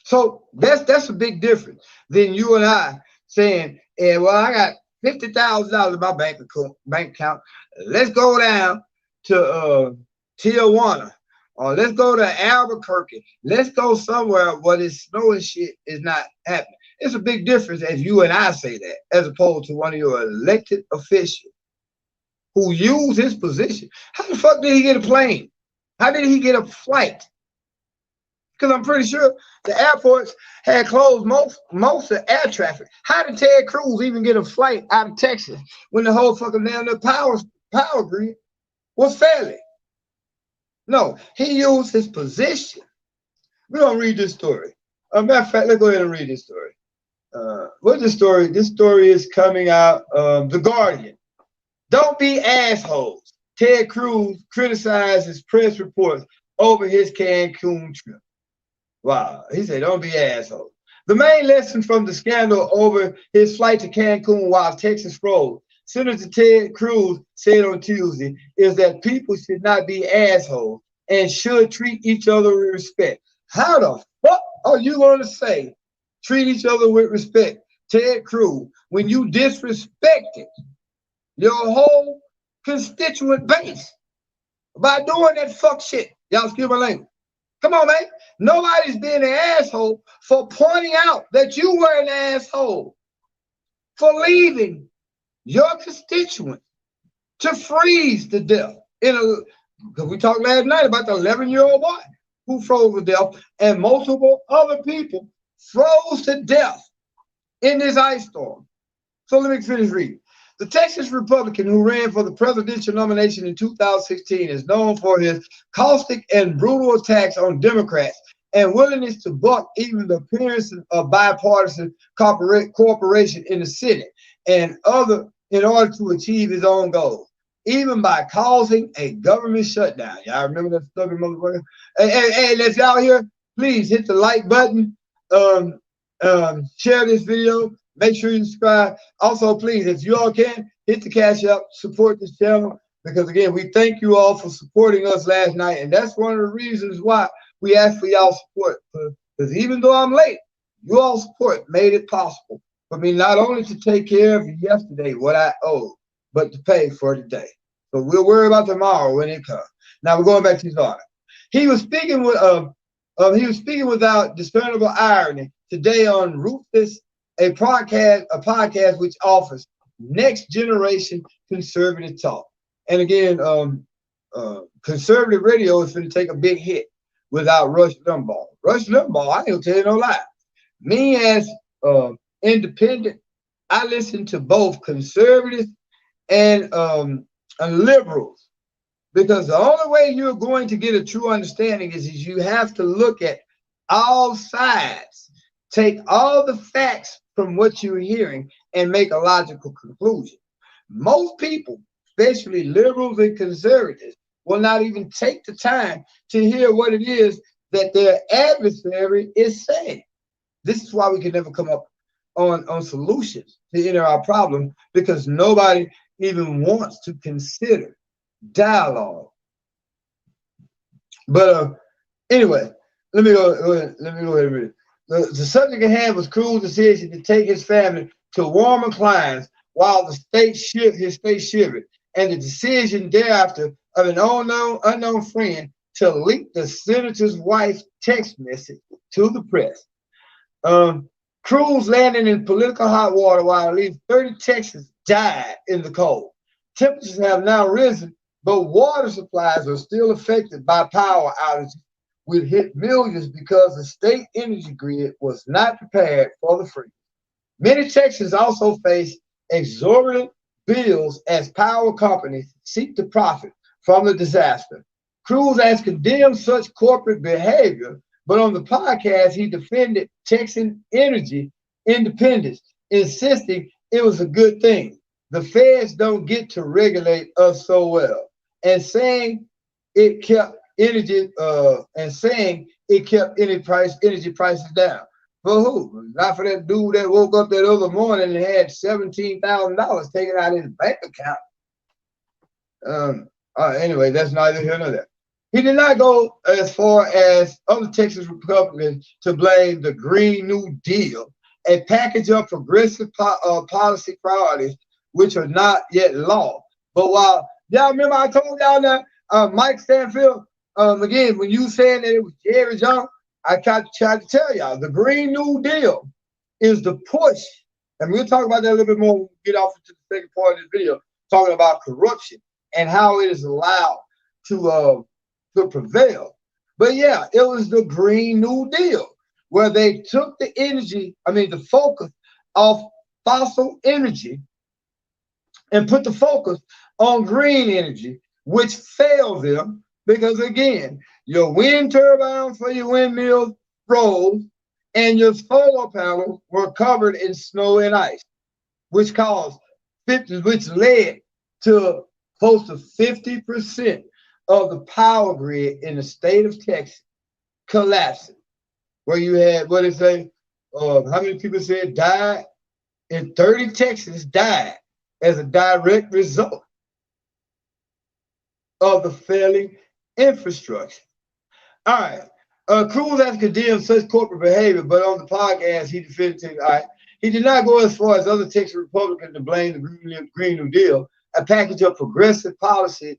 So that's a big difference than you and I saying, "Yeah, well, I got $50,000 in my bank account. Let's go down to Tijuana, or let's go to Albuquerque. Let's go somewhere where this snow and shit is not happening." It's a big difference if you and I say that, as opposed to one of your elected officials who used his position. How the fuck did he get a plane? How did he get a flight? Because I'm pretty sure the airports had closed most of air traffic. How did Ted Cruz even get a flight out of Texas when the whole fucking damn power grid was failing? No, he used his position. We're gonna read this story. Matter of fact, let's go ahead and read this story. What's the story? This story is coming out of The Guardian. Don't be assholes. Ted Cruz criticizes press reports over his Cancun trip. Wow, he said, don't be assholes. The main lesson from the scandal over his flight to Cancun while Texas froze, Senator Ted Cruz said on Tuesday, is that people should not be assholes and should treat each other with respect. How the fuck are you going to say treat each other with respect, Ted Cruz, when you disrespected your whole constituent base by doing that fuck shit? Y'all excuse my language. Come on, man. Nobody's being an asshole for pointing out that you were an asshole for leaving your constituents to freeze to death. Because we talked last night about the 11-year-old boy who froze to death, and multiple other people froze to death in this ice storm. So let me finish reading. The Texas Republican who ran for the presidential nomination in 2016 is known for his caustic and brutal attacks on Democrats and willingness to buck even the appearance of bipartisan cooperation in the Senate and other in order to achieve his own goals, even by causing a government shutdown. Y'all remember that stupid motherfucker? And if y'all here, please hit the like button, share this video. Make sure you subscribe. Also, please, if you all can, hit the cash up, support this channel, because again, we thank you all for supporting us last night, and that's one of the reasons why we ask for y'all support. Because even though I'm late, you all support made it possible for me not only to take care of yesterday, what I owed, but to pay for today. So we'll worry about tomorrow when it comes. Now we're going back to his article. He was speaking without discernible irony today on Ruthless, a podcast which offers next generation conservative talk. And again, conservative radio is going to take a big hit without Rush Limbaugh. Rush Limbaugh, I ain't gonna tell you no lie. Me as independent, I listen to both conservatives and liberals, because the only way you're going to get a true understanding is you have to look at all sides, take all the facts from what you're hearing and make a logical conclusion. Most people, especially liberals and conservatives, will not even take the time to hear what it is that their adversary is saying. This is why we can never come up on solutions to any of our problems, because nobody even wants to consider dialogue. But anyway, let me go ahead and read it. The subject at hand was Cruz's decision to take his family to warmer climes while his state shivered, and the decision thereafter of an unknown friend to leak the senator's wife's text message to the press. Crews landing in political hot water while at least 30 Texans died in the cold. Temperatures have now risen, but water supplies are still affected by power outages, which hit millions because the state energy grid was not prepared for the freeze. Many Texans also face exorbitant bills as power companies seek to profit from the disaster. Cruz has condemned such corporate behavior, but on the podcast, he defended Texan energy independence, insisting it was a good thing. The feds don't get to regulate us so well, and saying it kept energy energy prices down. For who? Not for that dude that woke up that other morning and had $17,000 taken out of his bank account. Anyway, that's neither here nor there. He did not go as far as other Texas Republicans to blame the Green New Deal, a package of progressive policy priorities which are not yet law. But while y'all remember I told y'all that Mike Stanfield, again, when you saying that it was Jerry Jones, I tried to tell y'all the Green New Deal is the push, and we'll talk about that a little bit more when we get off into the second part of this video, talking about corruption and how it is allowed to prevail. But yeah, it was the Green New Deal where they took the focus off fossil energy and put the focus on green energy, which failed them because, again, your wind turbine for your windmills froze and your solar panels were covered in snow and ice, which led to close to 50% of the power grid in the state of Texas collapsing, where you had, how many people said died? And 30 Texans died as a direct result of the failing infrastructure. All right. Cruz has condemned such corporate behavior, but on the podcast, he defended it. All right. He did not go as far as other Texas Republicans to blame the Green New Deal, a package of progressive policy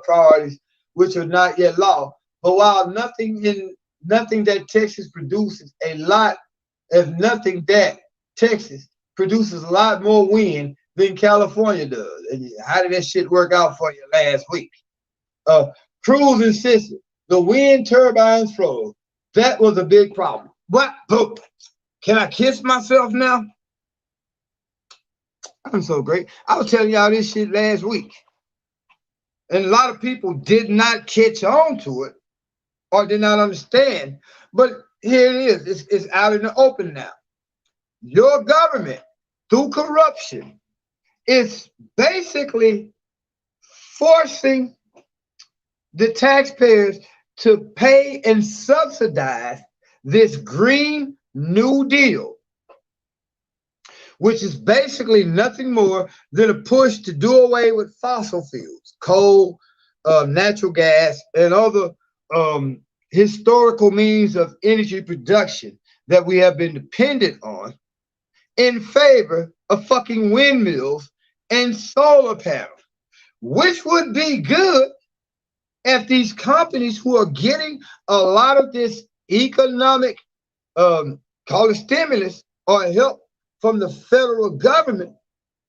priorities which are not yet law. But while nothing that Texas produces Texas produces a lot more wind than California does. And how did that shit work out for you last week? Cruz insisted the wind turbines froze. That was a big problem. But can I kiss myself now? I'm so great. I was telling y'all this shit last week. And a lot of people did not catch on to it or did not understand. But here it is. It's out in the open now. Your government, through corruption, is basically forcing the taxpayers to pay and subsidize this Green New Deal, which is basically nothing more than a push to do away with fossil fuels, coal, natural gas, and other historical means of energy production that we have been dependent on in favor of fucking windmills and solar panels, which would be good if these companies who are getting a lot of this economic, call it stimulus or help from the federal government,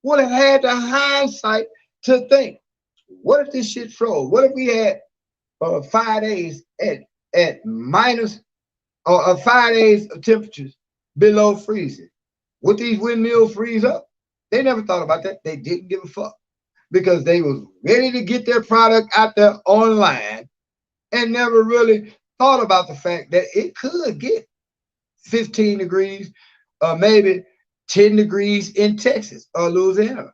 would have had the hindsight to think, what if this shit froze? What if we had 5 days at minus or 5 days of temperatures below freezing? Would these windmills freeze up? They never thought about that. They didn't give a fuck because they was ready to get their product out there online and never really thought about the fact that it could get 15 degrees or maybe 10 degrees in Texas or Louisiana.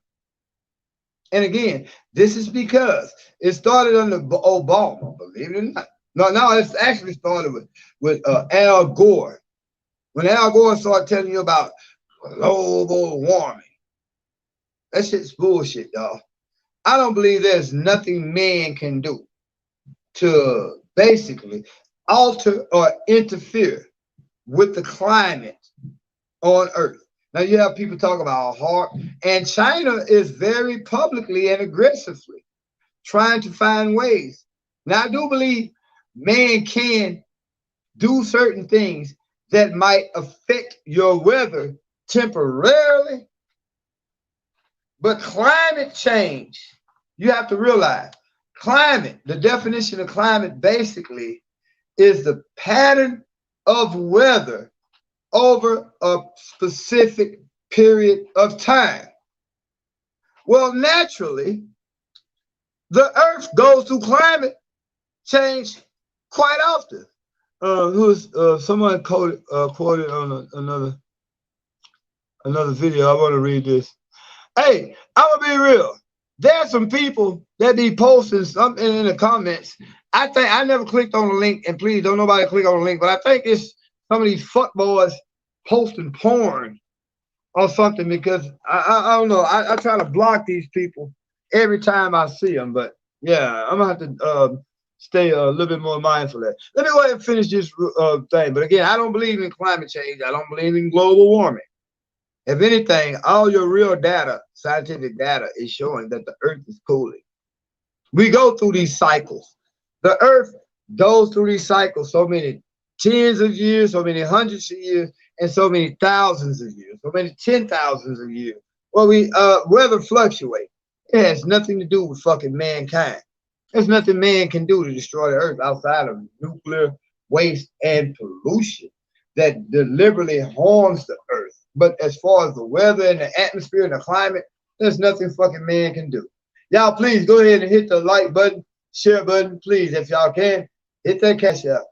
And again, this is because it started under Obama, believe it or not. No, it's actually started with Al Gore. When Al Gore started telling you about global warming, that shit's bullshit, y'all. I don't believe there's nothing man can do to basically alter or interfere with the climate on Earth. Now you have people talk about hard, and China is very publicly and aggressively trying to find ways. Now, I do believe man can do certain things that might affect your weather temporarily, but climate change, you have to realize climate, the definition of climate basically is the pattern of weather over a specific period of time. Well, naturally, the earth goes through climate change quite often. Someone quoted on another video. I want to read this. Hey, I'm gonna be real. There's some people that be posting something in the comments. I think I never clicked on the link, and please don't nobody click on the link, but I think it's some of these fuckboys posting porn or something, because I don't know. I try to block these people every time I see them, but yeah, I'm gonna have to stay a little bit more mindful of that. Let me go ahead and finish this thing. But again, I don't believe in climate change. I don't believe in global warming. If anything, all your real data, scientific data, is showing that the earth is cooling. We go through these cycles. The earth goes through these cycles so many tens of years, so many hundreds of years, and so many thousands of years, so many 10,000s of years. Well, weather fluctuates. It has nothing to do with fucking mankind. There's nothing man can do to destroy the earth outside of nuclear waste and pollution that deliberately harms the earth. But as far as the weather and the atmosphere and the climate, there's nothing fucking man can do. Y'all, please go ahead and hit the like button, share button, please, if y'all can. Hit that cash out.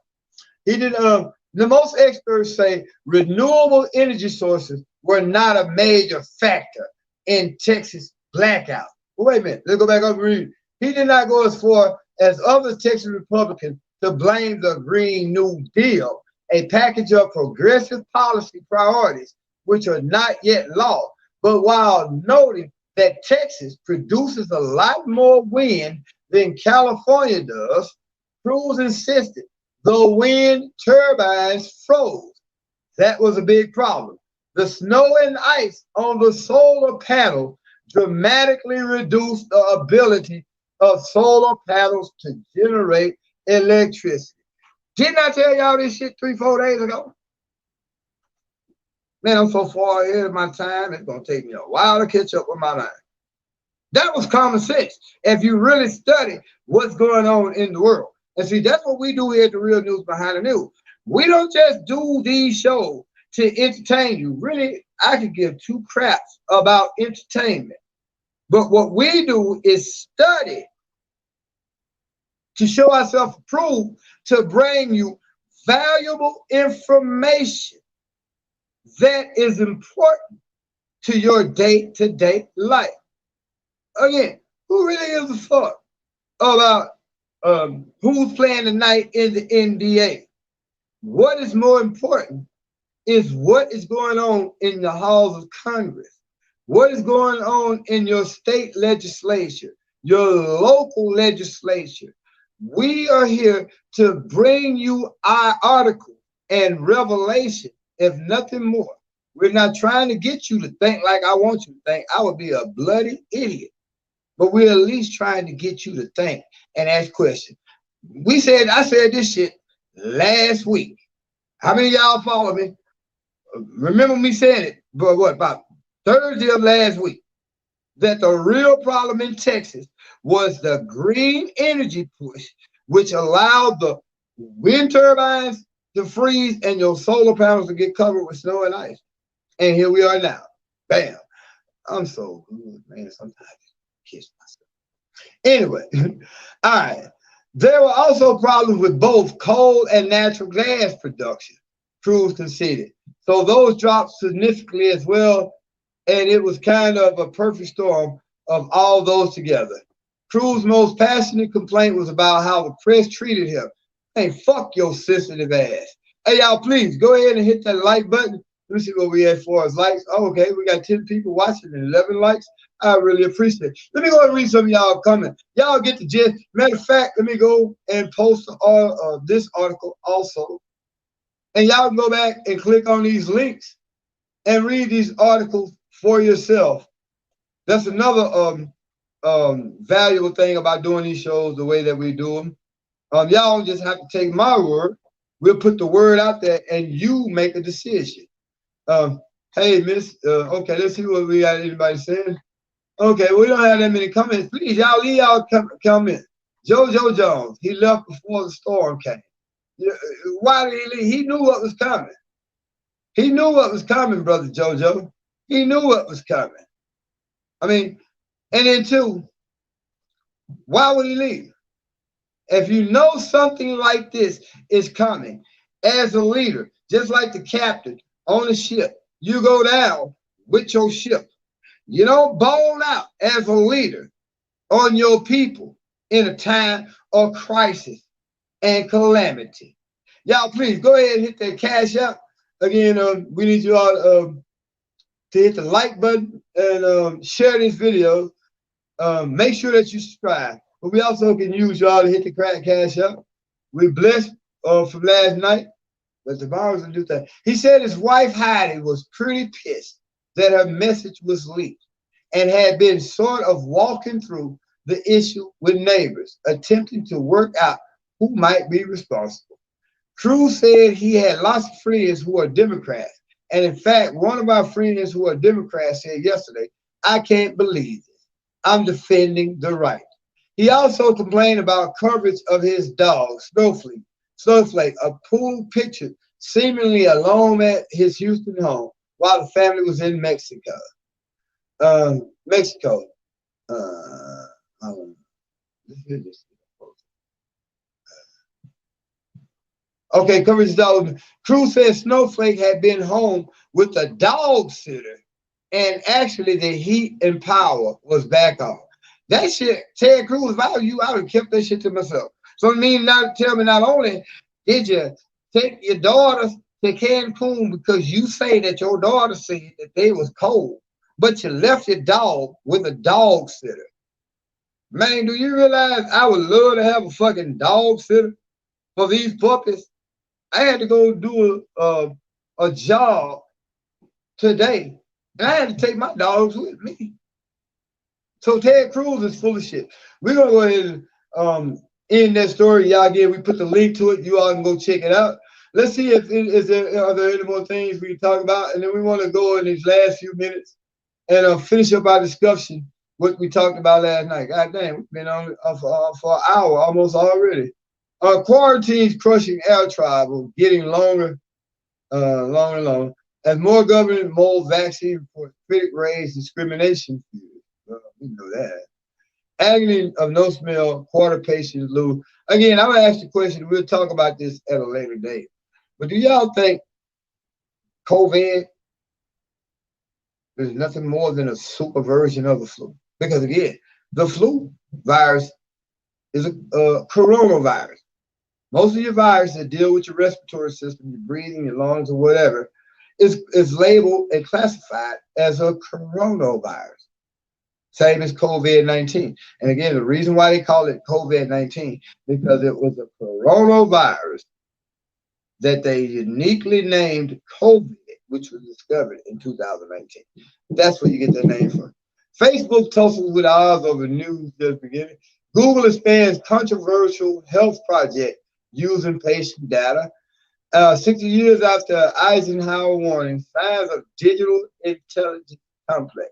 The most experts say renewable energy sources were not a major factor in Texas blackout. But wait a minute, let's go back up and read. He did not go as far as other Texas Republicans to blame the Green New Deal, a package of progressive policy priorities which are not yet law, but while noting that Texas produces a lot more wind than California does, Cruz insisted the wind turbines froze. That was a big problem. The snow and ice on the solar panel dramatically reduced the ability of solar panels to generate electricity. Didn't I tell y'all this shit 3-4 days ago? Man, I'm so far ahead of my time, it's going to take me a while to catch up with my mind. That was common sense if you really study what's going on in the world. And see, that's what we do here at the Real News Behind the News. We don't just do these shows to entertain you. Really, I could give two craps about entertainment. But what we do is study to show ourselves approved, to bring you valuable information that is important to your day-to-day life. Again, who really gives a fuck about who's playing tonight in the NBA? What is more important is what is going on in the halls of Congress. What is going on in your state legislature, your local legislature? We are here to bring you our article and revelation, if nothing more. We're not trying to get you to think like I want you to think. I would be a bloody idiot. But we're at least trying to get you to think and ask questions. I said this shit last week. How many of y'all follow me? Remember me saying it, but what, about Thursday of last week, that the real problem in Texas was the green energy push, which allowed the wind turbines to freeze and your solar panels to get covered with snow and ice. And here we are now. Bam. I'm so good, man. Sometimes I kiss myself. Anyway, all right. There were also problems with both coal and natural gas production, Cruz conceded. So those dropped significantly as well, and it was kind of a perfect storm of all those together. Cruz's most passionate complaint was about how the press treated him. Hey, fuck your sensitive ass. Hey, y'all, please go ahead and hit that like button. Let me see what we had for us likes. Oh, okay, we got 10 people watching and 11 likes. I really appreciate it. Let me go and read some of y'all comments. Y'all get the gist. Matter of fact, let me go and post this article also. And y'all can go back and click on these links and read these articles for yourself. That's another valuable thing about doing these shows the way that we do them. Y'all just have to take my word. We'll put the word out there, and you make a decision. Hey, Miss. Okay, let's see what we got. Anybody saying? Okay, we don't have that many comments. Please, y'all leave y'all comment. JoJo Jones, he left before the storm came. Why did he leave? He knew what was coming. He knew what was coming, brother JoJo. He knew what was coming. I mean, and then two, why would he leave? If you know something like this is coming, as a leader, just like the captain on the ship, you go down with your ship. You don't ball out as a leader on your people in a time of crisis and calamity. Y'all, please go ahead and hit that cash out. Again, we need you all to hit the like button and share this video. Make sure that you subscribe. But we also can use y'all to hit the cash out. We blessed from last night, but tomorrow's a new thing. He said his wife Heidi was pretty pissed that her message was leaked and had been sort of walking through the issue with neighbors, attempting to work out who might be responsible. Cruz said he had lots of friends who are Democrats. And in fact, one of our friends who are Democrats said yesterday, I can't believe it. I'm defending the right. He also complained about coverage of his dog, Snowflake, a pool picture seemingly alone at his Houston home while the family was in Mexico. Okay, coverage dog. Cruz said Snowflake had been home with a dog sitter, and actually the heat and power was back on. That shit, Ted Cruz, if I were you, I would have kept that shit to myself. So I mean, tell me not only did you take your daughters to Cancun because you say that your daughter said that they was cold, but you left your dog with a dog sitter. Man, do you realize I would love to have a fucking dog sitter for these puppies? I had to go do a job today, and I had to take my dogs with me. So Ted Cruz is full of shit. We're gonna go ahead and end that story. Y'all again, we put the link to it. You all can go check it out. Let's see if are there any more things we can talk about, and then we want to go in these last few minutes and finish up our discussion what we talked about last night. God damn, we've been on for an hour almost already. Quarantines crushing air travel, getting longer and longer. As more government mold vaccine for critic raise discrimination. We know that. Agony of no smell, quarter patient Lou. Again, I'm gonna ask the question. We'll talk about this at a later date. But do y'all think COVID is nothing more than a super version of the flu? Because again, the flu virus is a coronavirus. Most of your viruses that deal with your respiratory system, your breathing, your lungs, or whatever, is labeled and classified as a coronavirus. Same as COVID-19. And again, the reason why they call it COVID-19, because it was a coronavirus that they uniquely named COVID, which was discovered in 2019. That's where you get that name from. Facebook tussles with odds over news just beginning. Google expands controversial health project using patient data. 60 years after Eisenhower warning, signs of digital intelligence complex.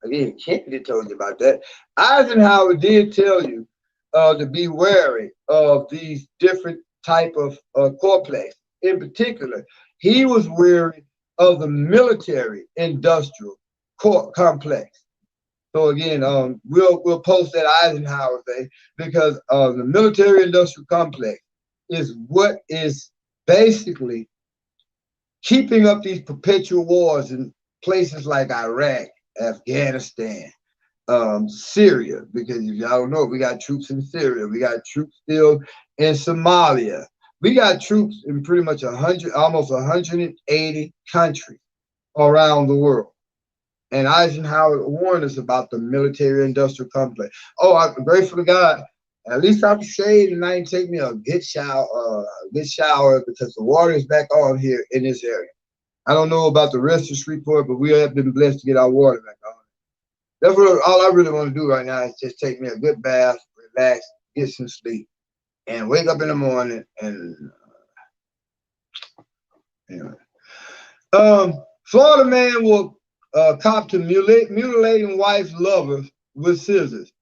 Again, Kennedy told you about that. Eisenhower did tell you to be wary of these different type of complex. In particular, he was wary of the military-industrial complex. So again, we'll post that Eisenhower thing because the military-industrial complex is what is basically keeping up these perpetual wars in places like Iraq, Afghanistan, Syria, because if y'all don't know, we got troops in Syria, we got troops still in Somalia, we got troops in pretty much almost 180 countries around the world. And Eisenhower warned us about the military-industrial complex. Oh, I'm grateful to God. At least I'm shaved and I ain't take me a good shower because the water is back on here in this area. I don't know about the rest of Shreveport, but we have been blessed to get our water back on. That's what all I really want to do right now is just take me a good bath, relax, get some sleep, and wake up in the morning and anyway. Florida man will cop to mutilating wife's lover with scissors.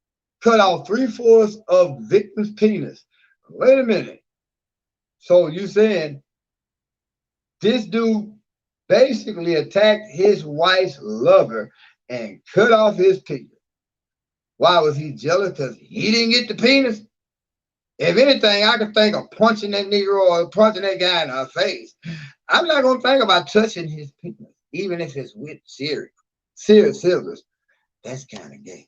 Cut off 3/4 of victim's penis. Wait a minute. So you saying this dude basically attacked his wife's lover and cut off his penis? Why was he jealous? Because he didn't get the penis? If anything, I could think of punching that Negro or punching that guy in the face. I'm not going to think about touching his penis, even if it's with serious scissors. That's kind of gay.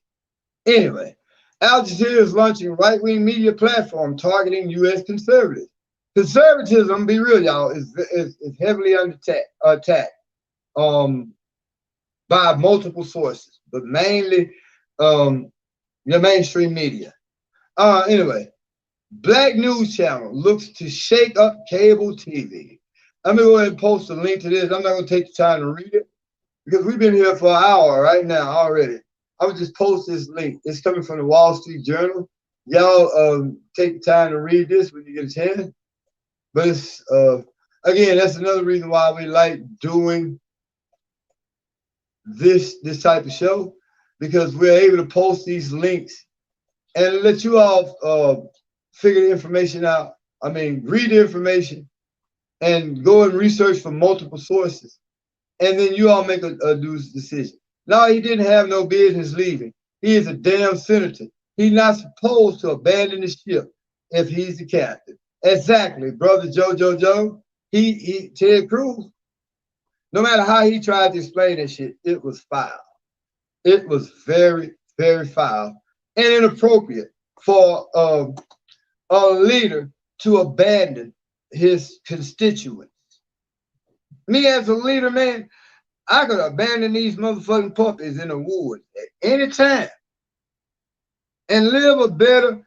Anyway, Al Jazeera is launching right-wing media platform targeting U.S. conservatives. Conservatism, be real, y'all, is heavily under attack by multiple sources, but mainly the mainstream media. Anyway, Black News Channel looks to shake up cable TV. Let me go ahead and post a link to this. I'm not going to take the time to read it because we've been here for an hour right now already. I would just post this link. It's coming from the Wall Street Journal. Y'all take the time to read this when you get a chance. But it's, again, that's another reason why we like doing this type of show, because we're able to post these links and let you all figure the information out. I mean, read the information and go and research from multiple sources. And then you all make a decision. No, he didn't have no business leaving. He is a damn senator. He's not supposed to abandon the ship if he's the captain. Exactly, brother Joe. He Ted Cruz. No matter how he tried to explain that shit, it was foul. It was very, very foul and inappropriate for a leader to abandon his constituents. Me as a leader, man, I could abandon these motherfucking puppies in the woods at any time and live a better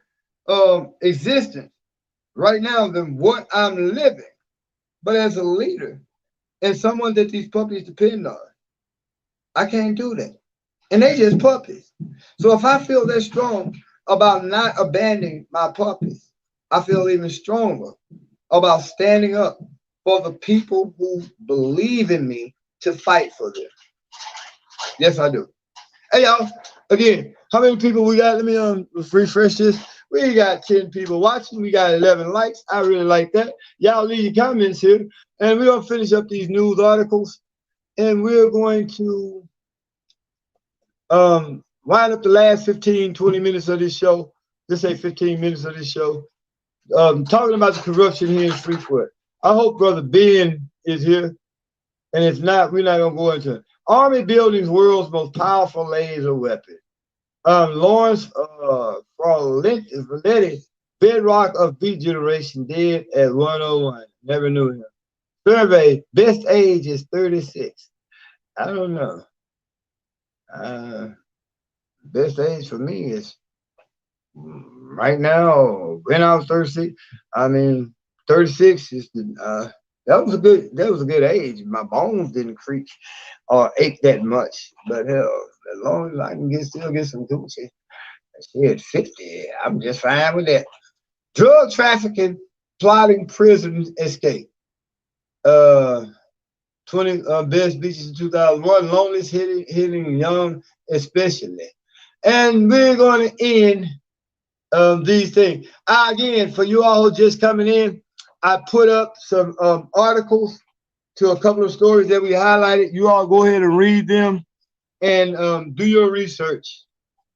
existence right now than what I'm living. But as a leader and someone that these puppies depend on, I can't do that. And they just puppies. So if I feel that strong about not abandoning my puppies, I feel even stronger about standing up for the people who believe in me to fight for them. Yes, I do. Hey, y'all, again, how many people we got? Let me refresh this. We got 10 people watching. We got 11 likes. I really like that. Y'all leave your comments here. And we're going to finish up these news articles. And we're going to wind up the last 15, 20 minutes of this show. Let's say 15 minutes of this show. Talking about the corruption here in Freeport. I hope Brother Ben is here. And if not, we're not going to go into it. Army buildings, world's most powerful laser weapon. Lawrence Valetti, bedrock of Beat Generation, dead at 101. Never knew him. Survey, best age is 36. I don't know. Best age for me is right now, when I was 36. I mean, 36 is the that was a good age. My bones didn't creak or ache that much. But hell, as long as I can still get some Gucci, at 50, I'm just fine with that. Drug trafficking, plotting prison escape. 20 best beaches in 2001, loneliest hitting young especially. And we're going to end these things. Again, for you all who just coming in, I put up some articles to a couple of stories that we highlighted. You all go ahead and read them and do your research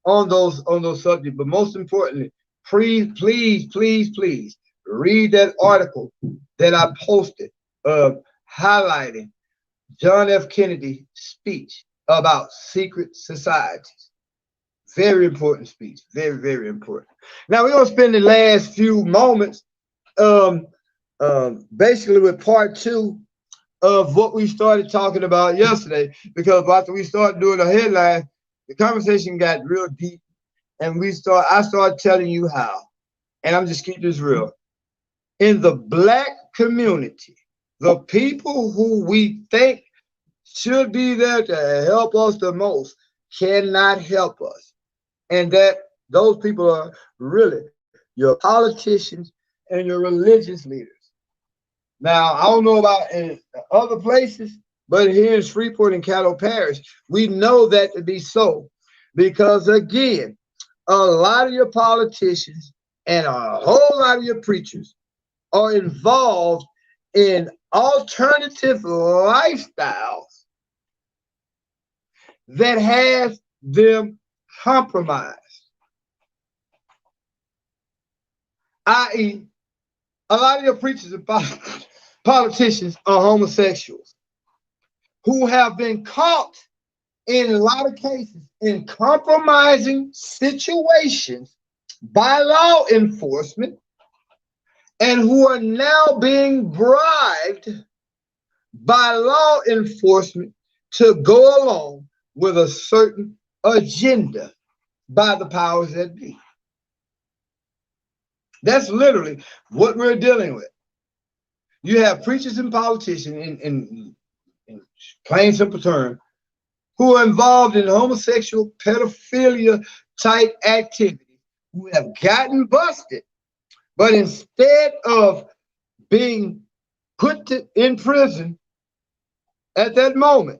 on those subjects. But most importantly, please read that article that I posted highlighting John F. Kennedy's speech about secret societies. Very important speech. Very, very important. Now we're going to spend the last few moments basically with part 2 of what we started talking about yesterday, because after we started doing the headline, the conversation got real deep, and I started telling you how, and I'm just keeping this real. In the Black community, the people who we think should be there to help us the most cannot help us. And that those people are really your politicians and your religious leaders. Now, I don't know about in other places, but here in Shreveport and Caddo Parish, we know that to be so. Because again, a lot of your politicians and a whole lot of your preachers are involved in alternative lifestyles that has them compromised. I.e., a lot of your preachers and politicians are homosexuals who have been caught in a lot of cases in compromising situations by law enforcement and who are now being bribed by law enforcement to go along with a certain agenda by the powers that be. That's literally what we're dealing with. You have preachers and politicians in plain simple terms who are involved in homosexual pedophilia type activity who have gotten busted, but instead of being put in prison at that moment,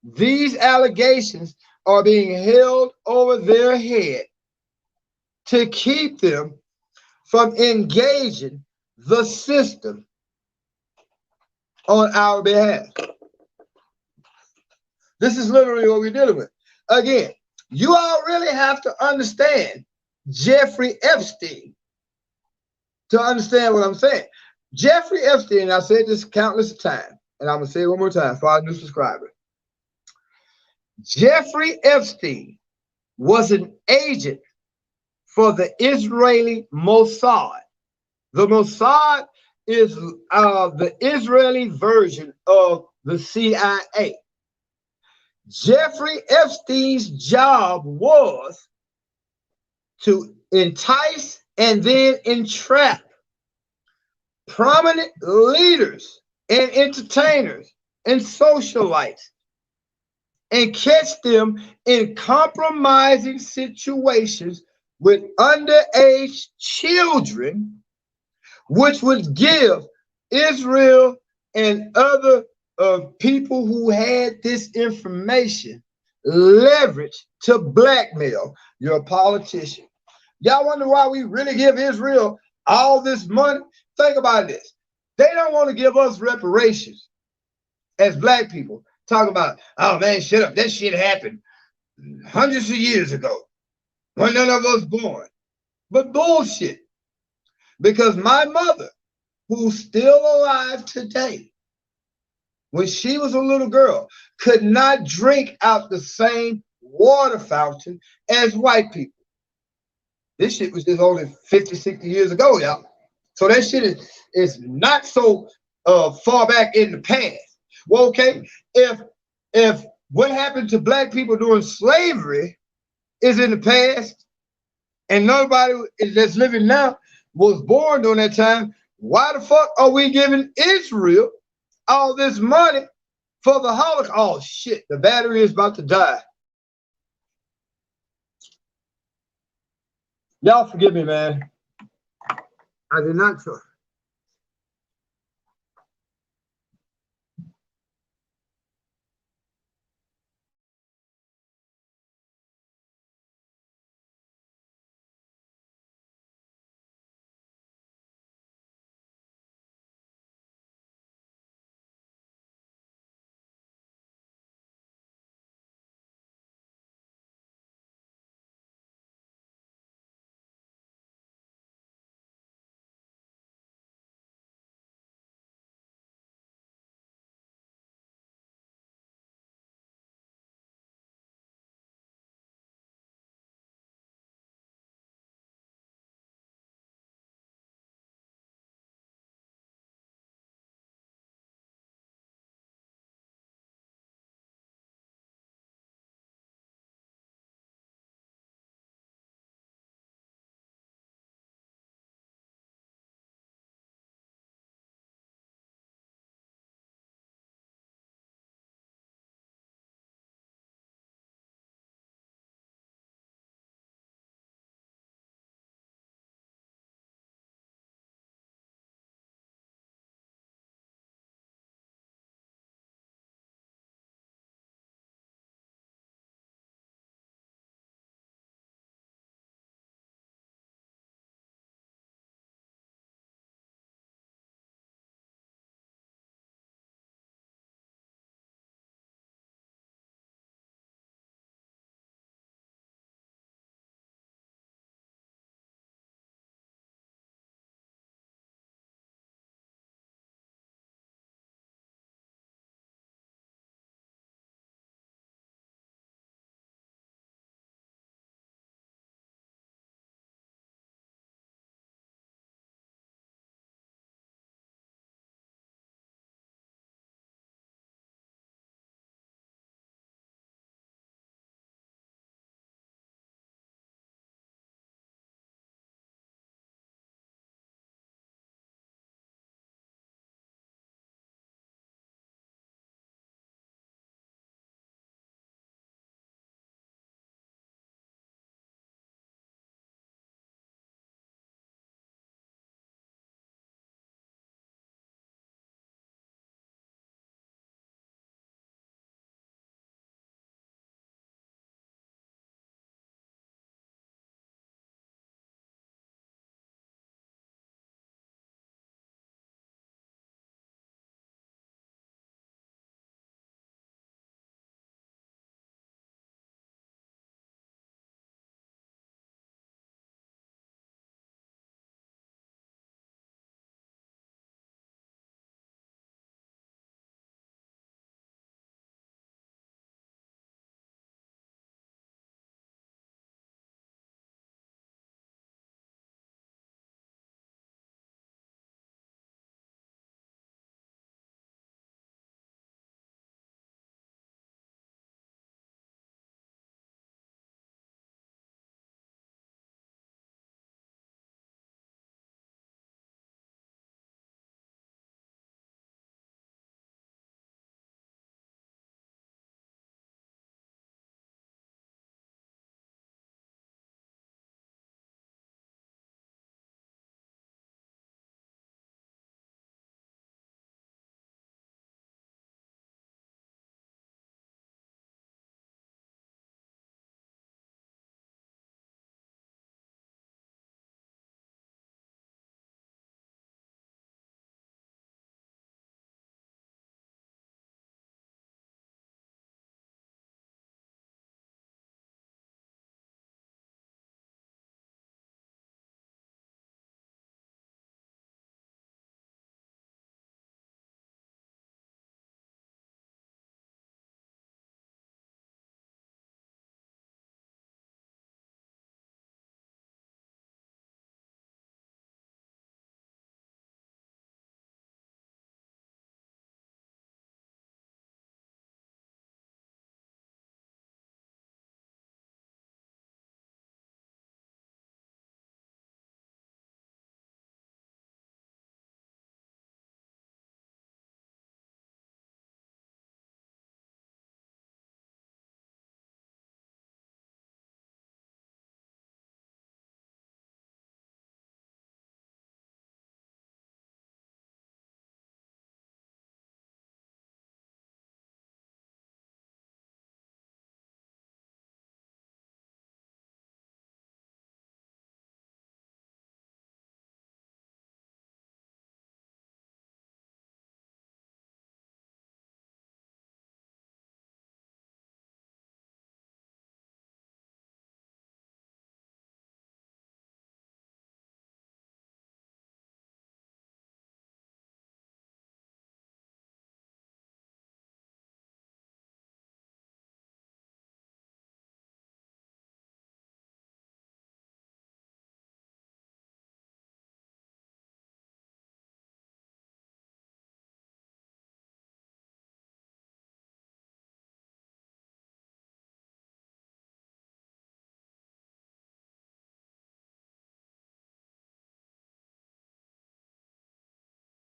these allegations are being held over their head to keep them from engaging the system on our behalf. This is literally what we're dealing with. Again, you all really have to understand Jeffrey Epstein to understand what I'm saying. Jeffrey Epstein, I said this countless times, and I'm going to say it one more time for our new subscribers. Jeffrey Epstein was an agent for the Israeli Mossad. The Mossad is the Israeli version of the CIA. Jeffrey Epstein's job was to entice and then entrap prominent leaders and entertainers and socialites and catch them in compromising situations with underage children, which would give Israel and other people who had this information leverage to blackmail your politician. Y'all wonder why we really give Israel all this money? Think about this. They don't want to give us reparations as black people. Talk about, oh man, shut up. That shit happened hundreds of years ago when none of us born. But bullshit. Because my mother, who's still alive today, when she was a little girl, could not drink out the same water fountain as white people. This shit was just only 50, 60 years ago, y'all. So that shit is not so far back in the past. Well, okay, if what happened to black people during slavery is in the past, and nobody that's living now was born during that time, why the fuck are we giving Israel all this money for the Holocaust? Oh shit, the battery is about to die. Y'all forgive me, man. I did not try.